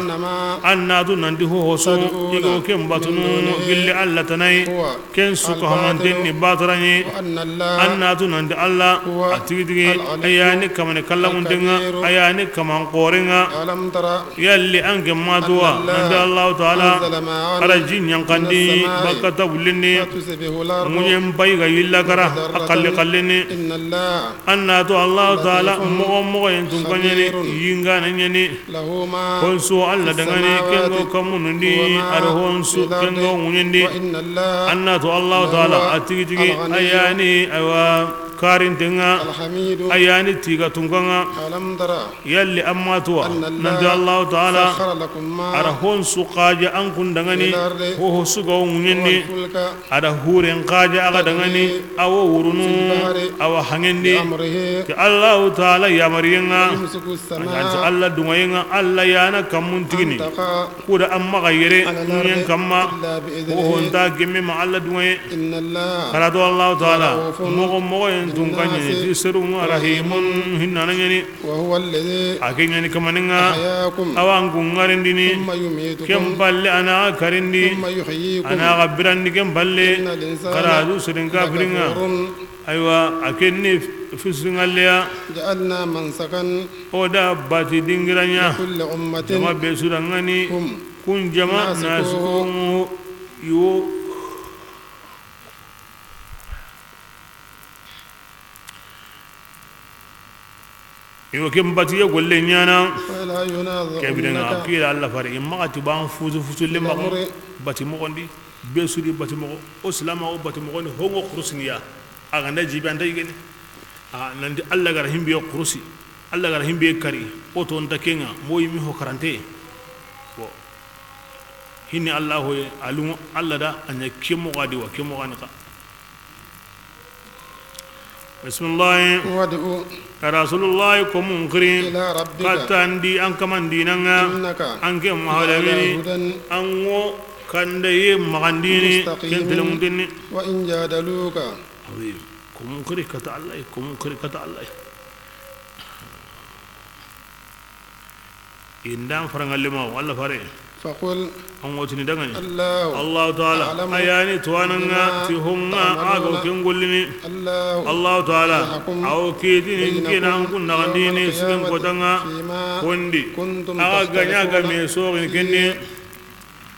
أن نندي هو سو يقول كم باتنو قل الله تناي كن سكهم تني باتراني أن نندي الله أتيجي أياني كمان كلام دعا أياني كمان قورنا يلي أنك ما دوا ندي الله تعالى أرجين ينقندي بكتا ولني مجيم بايغا يلا كرا أقل قلني أن الله تعالى مغمغ ينتم كنيني ينغا نيني كنسو الله دغني كنغو كمونندي أرهونسو كنغو منيندي أن الله تعالى أتيجي أياني أيوا كارين تنغا أياني تيغا تنغا يلي أما توا نند الله تعالى أرهون سقاجة أنكن دغني هو سقو منيني أره هورين قاجة أغا دغني أو ورنو أو حنيني الله تعالى يا مرينا أنت الله دمينا الله يانا كمون تغني كودا أما غيري نين كما هو انتا جمي مع الله دمي قرأتو الله تعالى مغم تون كاني تسرون رحيم هنانيني وهو الذي أكيني كمانينغا أحياكم أوانكم غارنديني ثم يميتكم كم بالي أنا كارندي ثم يحييكم أنا غبراندي كم بالي قرأتو سرنكا فرنغا أيوة أكيني فسرنغاليا جعلنا منسكا أودا باتي دينغرانيا كل أمة جمع بسرنغاني كن جمع ناسكم يو yo kem batiye golle nyana ولا ينازعنك kebrenga kila alla fare imagati ban fuzu le mago bati mo gondi be suri bati mo o salama o bati mo gondi hongo krusniya aga na jibi anda yigeni nandi alla gar himbe krusi alla gar himbe kari o to ndakenga moy mi ho karante bo hinni allah ho alu alla da anya kemo gadi wa kemo ganaka bismillah وادعو رسول الله كمنكرين إلى ربك قتاندي أنك من ديننا إنك أنك مهلمين أنو كندي مغنديني كنتلمدني وإن جادلوك حبيب كمنكري كتا الله كمنكري كتا الله إندام فرنغلما والله فري فقل أموتني دعني الله الله تعالى أعلم أياني تواننا تهمنا أغو كنقلني الله تعالى أو كيدين كنا نكون نغنديني سكن قدنا كندي أغانيا غمي سوغن كني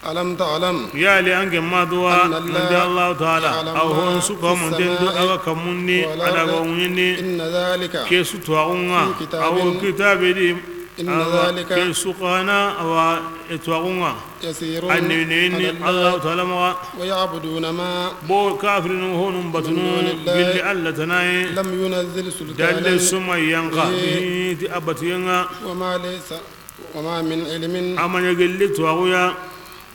ألم تعلم يا لي أنك ما دوا نجي الله تعالى أو هون سكهم تندو أغا كموني أدا غونيني إن ذلك كيسو توغنا أو كتاب دي إن ذلك كيسوقنا أو إتوغنا يسير أنيني الله تعالى ما ويعبدون ما بو كافرين هون بتنون باللي الله تناي لم ينزل دل سلطانا سما ينقى دي أبتينا وما من علم أما يقل توغيا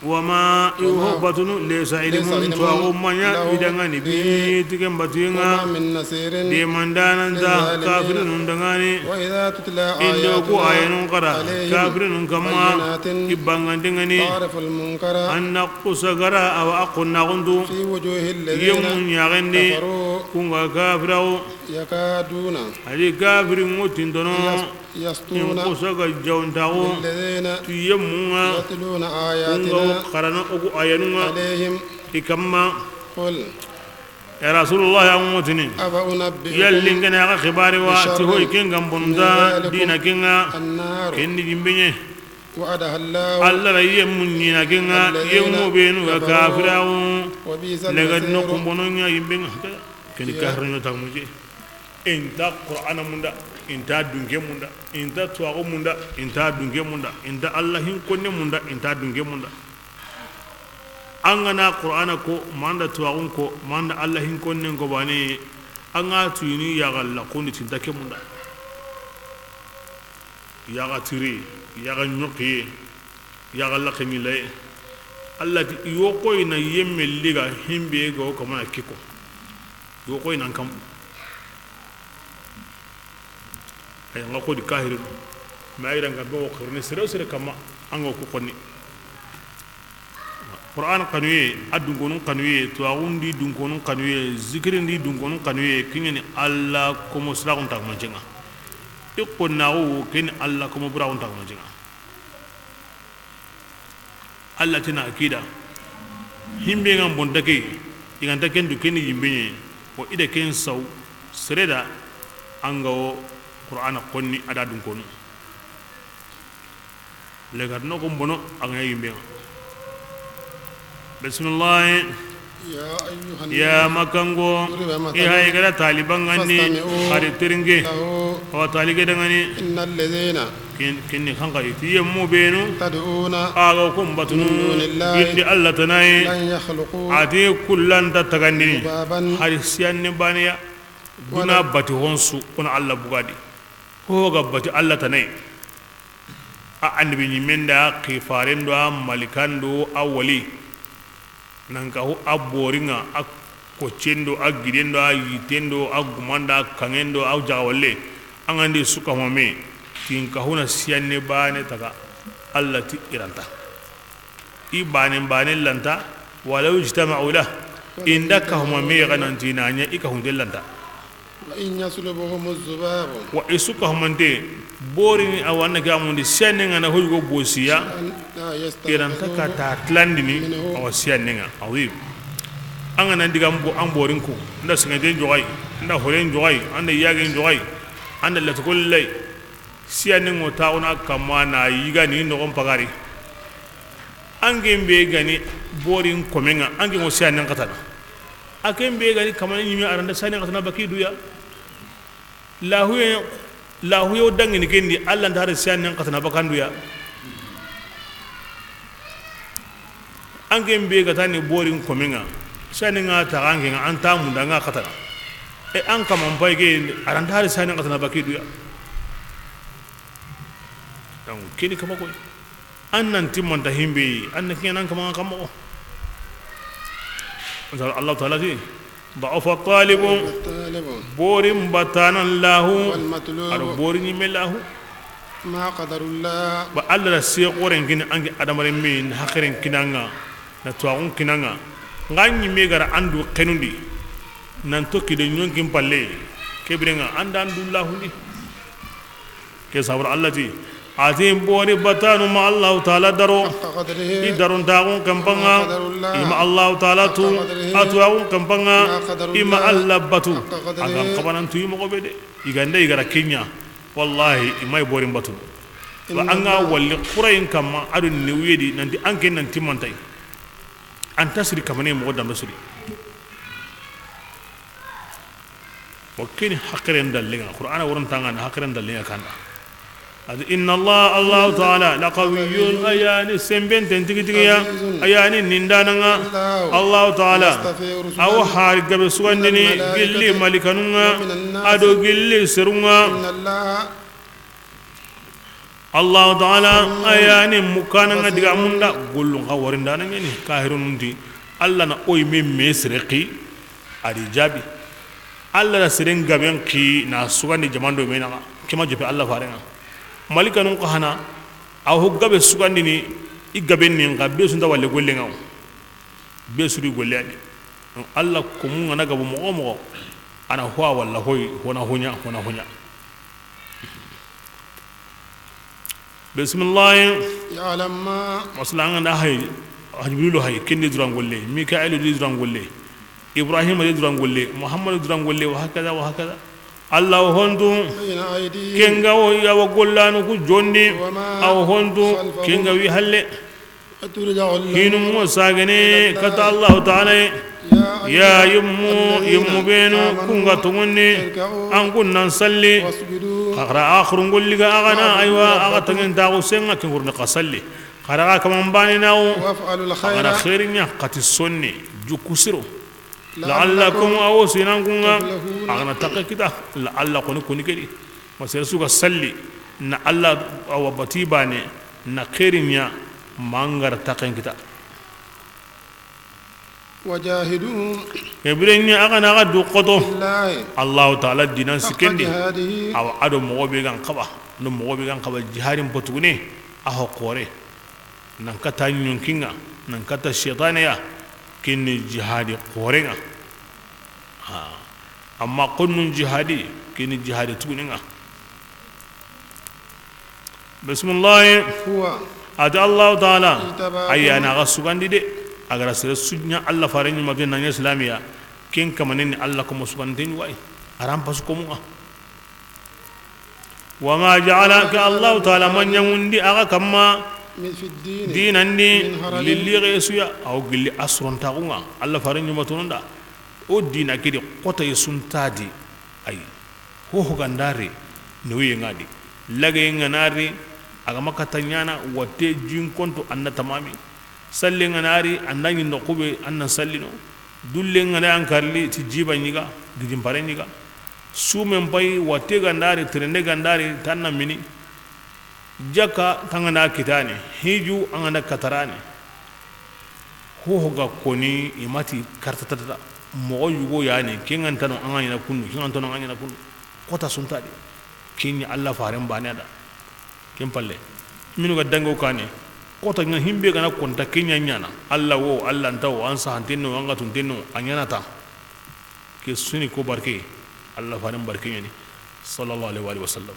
وما يهبطن ليس علم توغو مانيا إدغاني بيتكم بتينا وما من نصير دي مندانا دا كافرين دغاني وإذا تتلى إندوكو آيانون قرا عليهم كافرين كما إبانغان دغاني تعرف المنكر أن نقص قرا أو أقنا غندو في وجوه الذين يوم يغني كفروا كونغا كافرو يكادون هذه كافرين موتيندونو يسطون ينقصك جونتاو الذين تيمونا يتلون كونغا آياتنا قرانا أكو آيانونا عليهم إكما قل يا رسول الله يا موتني أفأنبئكم يلين كان يا خباري واتهوي كينغا بوندا دينا كينغا النار كيني جيمبيني وعدها الله الله لا يمنينا كينغا يمو بينو كافراو وبئس لغد المصير نكم بونونيا يمبينغا كيني كهرنيو تاموجي انتا قرآن موندا انتا دونجي موندا انتا تواغو موندا انتا دونجي موندا انتا الله هين كوني موندا انتا دونجي موندا angana qur'ana ko manda tuwagun ko manda allah hin konne ko bani anga tuyini ya galla koni tinta ke munda ya ga tiri ya ga nyoki ya galla kemi lay allah yo koy na yemme liga himbe go ko mana kiko yo koy nan kam ay nga ko di kahir ma ira nga bo khirni sere kama anga ko konni Quran kanuye adungonun kanuye tuagundi dungonun kanuye zikrindi dungonun kanuye kinyani alla komo siragun tak manjenga iqonnawo ken alla komo buragun tak manjenga alla tina akida himbe ngam bondake iganta ken du ken yimbe ko ide ken saw sereda angawo Quran konni ada dungonu legar no ko bono anga yimbe بسم الله يا مكانغو يا إيجادا طالبان غني خارج ترينجي هو طالب غني إن الذين كني خانقا يتيمو بينو تدعون آغاكم بطنو يدي الله تناي لن يخلقوا عدي كلان تتغنيني ذبابا حرسيان نبانيا بنا باتي هونسو كنا الله بغادي هو غباتي الله تناي النبي من دا كفارين دو ملكان دو أولي nanka ho aboringa akocendo agidendo ayitendo agumanda kangendo au jawalle angande suka mame tinka hona siyanne bane taga allati iranta ibane bane lanta walau ijtama'u la indaka huma me ganantina nya ika hundellanta وإن يسلبهم الذباب وإسوكا همانتي بورين أوانا كاموندي سيانينا نهوجو بوسيا إيران كاكا تاتلانديني أو سيانينا أويب أنا نندي كامبو أمبورينكو ندا سنجين جواي ندا هولين جواي ندا ياجين جواي ندا لتقول لي سيانين وتاونا كمانا يغاني نغم بغاري أنجين بيغاني بورين كومينغا أنجين وسيانين قتانا أكين بيغاني كمان يمي أراندا سيانين قتانا بكي دويا لا هو la huyo dangini kendi Allah ndare sian nan katana bakandu ya angen be gatani boring kominga sani nga tarange nga anta munda nga katana e an kama mpai ge arandare sian nan katana bakidu ya donc kini kama ko annan timonta himbe annan kinan kama kama Allah Ta'ala di ضعف الطالب بورم بطان الله بورني مله ما قدر الله بالله سيقورن كن انغي ادمرين مين حقرين كنانغا نتواون كنانغا غاني ميغار اندو خنوندي نانتوكي دي نيونكين بالله كبرنا اندان الله دي كصبر الله دي عظيم بوري بطان ما الله تعالى درو يدرون داغون كمبانغا إما الله تعالى تو أتواغون كمبانغا إما الله باتو أغام قبانان تو يمو قبيدي يغانده يغارا كينيا والله إما يبورين باتو وأنغا والي قرأين كما أدو نويدي نانتي أنكي نانتي مانتاي أنتسري كماني مغدام بسري وكيني حقرين داليغا القرآن ورمتانغان حقرين داليغا كاندا إن الله تعالى لقوي أياني سنبين تنتقيا أياني نندانا الله تعالى أو حارق بسواندني قلي ملكنا أدو قلي سرنا الله تعالى أياني مكانا دقا مندا قلوا غورين دانا يعني كاهرون دي الله نقوي من مسرقي أدي جابي الله نسرين قبين كي ناسوغاني جماندو مينا كما جبه الله فارنا malika nun qahana aw huggabe sugandini iggabe nin ga be sunda walle golle ngaw be suri golle ani Allah ko mun ngana gabo mo ana huwa walla hoy hona hunya bismillah ya lamma maslanga da hay jibrilu hay kende duran golle mikael duran golle ibrahim duran golle muhammad duran golle wa hakaza Allah hondu kenga wo ya wagollanu ku jondi aw hondu kenga wi halle hinu mo sagane kata Allah ta'ala ya yummu benu kunga tungonni an kunnan salli qara akhirun golliga agana aywa agatan ta usenga kengurna qasalli qara kaman bani naw qara khairin ya qati sunni jukusiro لعلكم أو سينانكم أغنى تقكدا لعلكم كوني كدي مسيرسوك سلي نا الله أو بتيباني نا خيرينيا مانغر تقين كدا وجاهدوا يبرني أغنى غدو قطو الله تعالى دينان سكندي أو أدو مغوبيغان قبا نو مغوبيغان قبا جهارين بطوني أهو قوري ننكتا نيونكينا ننكتا الشيطانيا كن جهادي قورنا أما قنن جهادي كن جهادي توننا بسم الله هو أتى الله تعالى أي أنا غسوغان دي أغرى سرسوجنا الله فارني مبين نانيا إسلامية كن كمانين الله كم سوغان دين واي أرام بسكم وما جعلك الله تعالى من يمندي أغا كما في الدين دين عندي للي غيسويا أو قلي أسرون تاغونا الله فارني مبتونون دا o dina kidi kota yesuntadi ay ho gandare noye ngadi lage nganari aga makata nyana wate jin konto anna tamami salle nganari andani no kube anna sallino dulle ngana ankarli ti jiba nyiga gidin pare nyiga sumen bay wate gandare trende gandare tanna mini jaka tangana kitani hiju angana katarani ho ga koni imati kartatata mo yugo yani kingan tano angani na kunu kingan tano angani na kunu kota suntadi kinni Allah faran bane da kin palle minu ga dango kane kota ngan himbe gana konta kinya nyana Allah wo Allah ntaw an sa hantinno anga tuntinno anyana ta ke suni ko barke Allah faran barke yani sallallahu alaihi wa sallam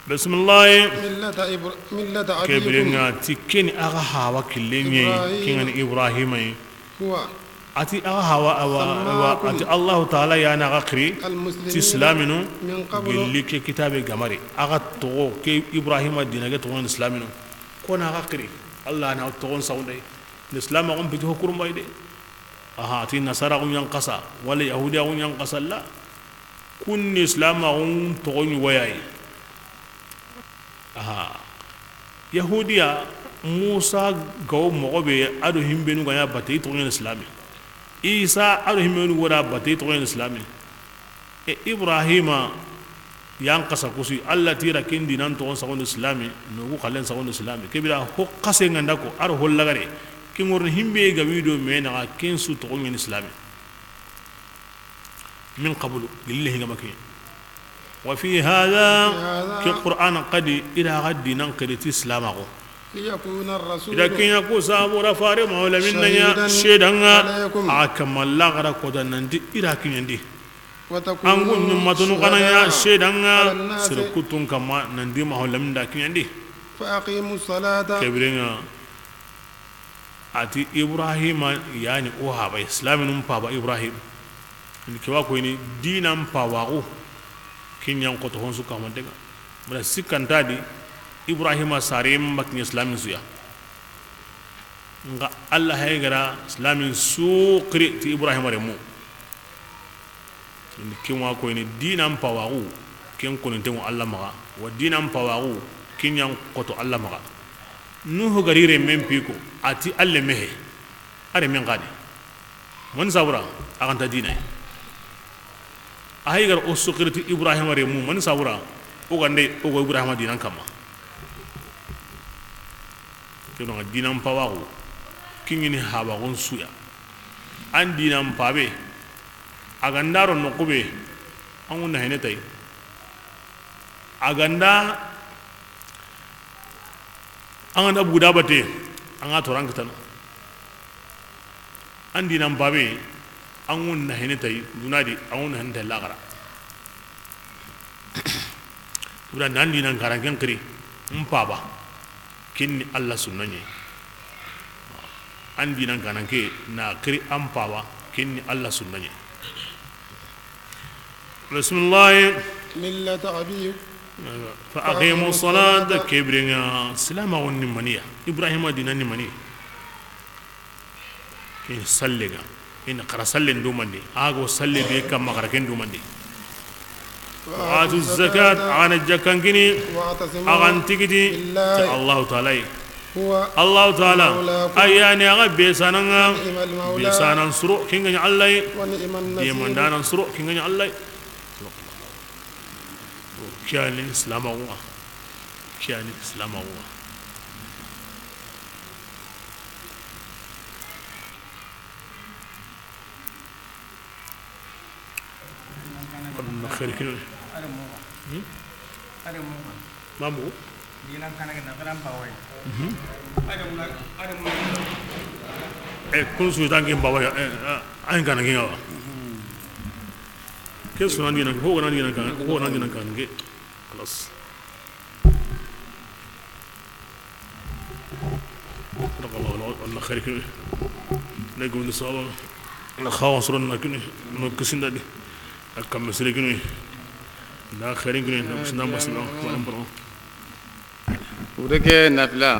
bismillah millata kebrina tikeni aga hawa killenye kingan ibrahim huwa ati aga hawa awa ati Allah taala ya na gakri ti islaminu billi ke kitabe gamari aga to ke ibrahim adina ke to islaminu ko na gakri Allah na to saunde islam on bi to kurum bayde aha ati nasara on yan qasa wala yahudiya on yan qasa la kun islam on to ni wayai yahudiya musa gaw mogobe ado himbenu ganya batay to ngel islami isa ado himbenu wada batay to ngel islami ibrahima yang kasa kusi allah tira kindi nan to on sagon islami no ko khalen sagon islami kebira ho kase nganda ko aro hollagare kingor himbe ga wido mena ken su to ngel islami min qablu lillahi gamaki وفي هذا في القرآن قد إلى غد ننقل إسلامه ليكون الرسول إذا كان يكون سامورا فارم ولا منا شيدنا أكمل لا غير كذا نندي إلى كيندي أنقول نمتون كنا يا شيدنا سرقتون كما نندي ما هو لمن داكيندي فأقيموا الصلاة كبرنا أتي إبراهيم يعني أوها بإسلام نمبا إبراهيم نكوا كوني دين نمبا واو kinyan ko to honsu ka mandega mala sikanta di ibrahima sarim makni islamin suya nga allah hay gara islamin suqri ti ibrahima remu ni kinwa ko ni dinam pawaru ken ko ntengo allah maga wa dinam pawaru kinyan ko to allah maga nuhu garire mempiko ati alle mehe are men gadi man sabura aganta dinay ahigar usuqirti ibrahim remu man sabura o gande o go ibrahim dinan kama kino dinan pawago kingini haba gon suya an dinan pabe agandaro no kube an wonna hene tay aganda an da buda bate an ga toran kitana an dinan pabe an wonna hene tay dunadi an wonna hene tay lagara ura nan dinan karangen kri mpaba kinni allah sunnanye an dinan kananke na kri ampaba kinni allah sunnanye bismillah millata abi fa aqimu salata kibringa salama wonni maniya ibrahima dinan ni mani kin sallega in qara sallen do mandi ago salle be kam magaraken do mandi وآتوا الزكاة عن الجكانكني أغان تكتي الله تعالى الله تعالى أياني أغا بيسانا بيسانا سرو كينغني الله ديمان دانا سرو كينغني الله كياني إسلام الله كياني إسلام الله خير كنو مامو دينا كان كلام باوي كل سوي تانكين باوي أين كان كينغا كيف سوى دينا هو دينا كان كي خلاص الله خير كنو نقول نصابه نخاو صرنا كنو نكسين دادي أكمل سلكني لا خيرين كني نمشنا مسنا ونبرو ورك نفلا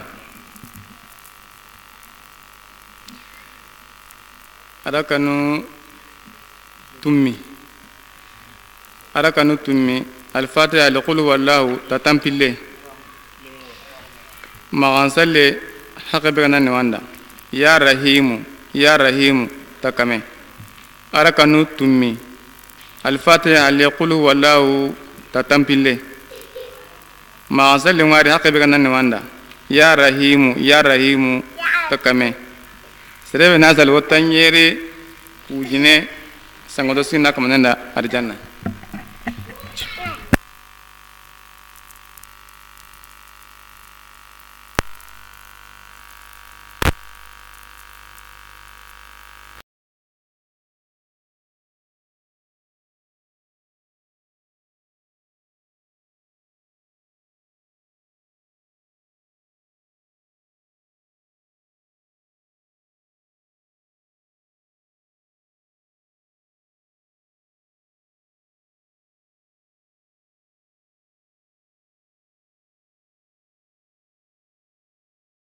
أراكنو تومي الفاتحة لقول والله تتمبلي ما غنسلي حق بغنا نواندا يا رحيم تكمل أراكنو تومي الفاتحة لقول والله تتمبلي ما غنسلي غاري حق بغنا نواندا يا رحيم تكمل سرebe nazal wotan yere kujine sangodo sinna kamananda arjanna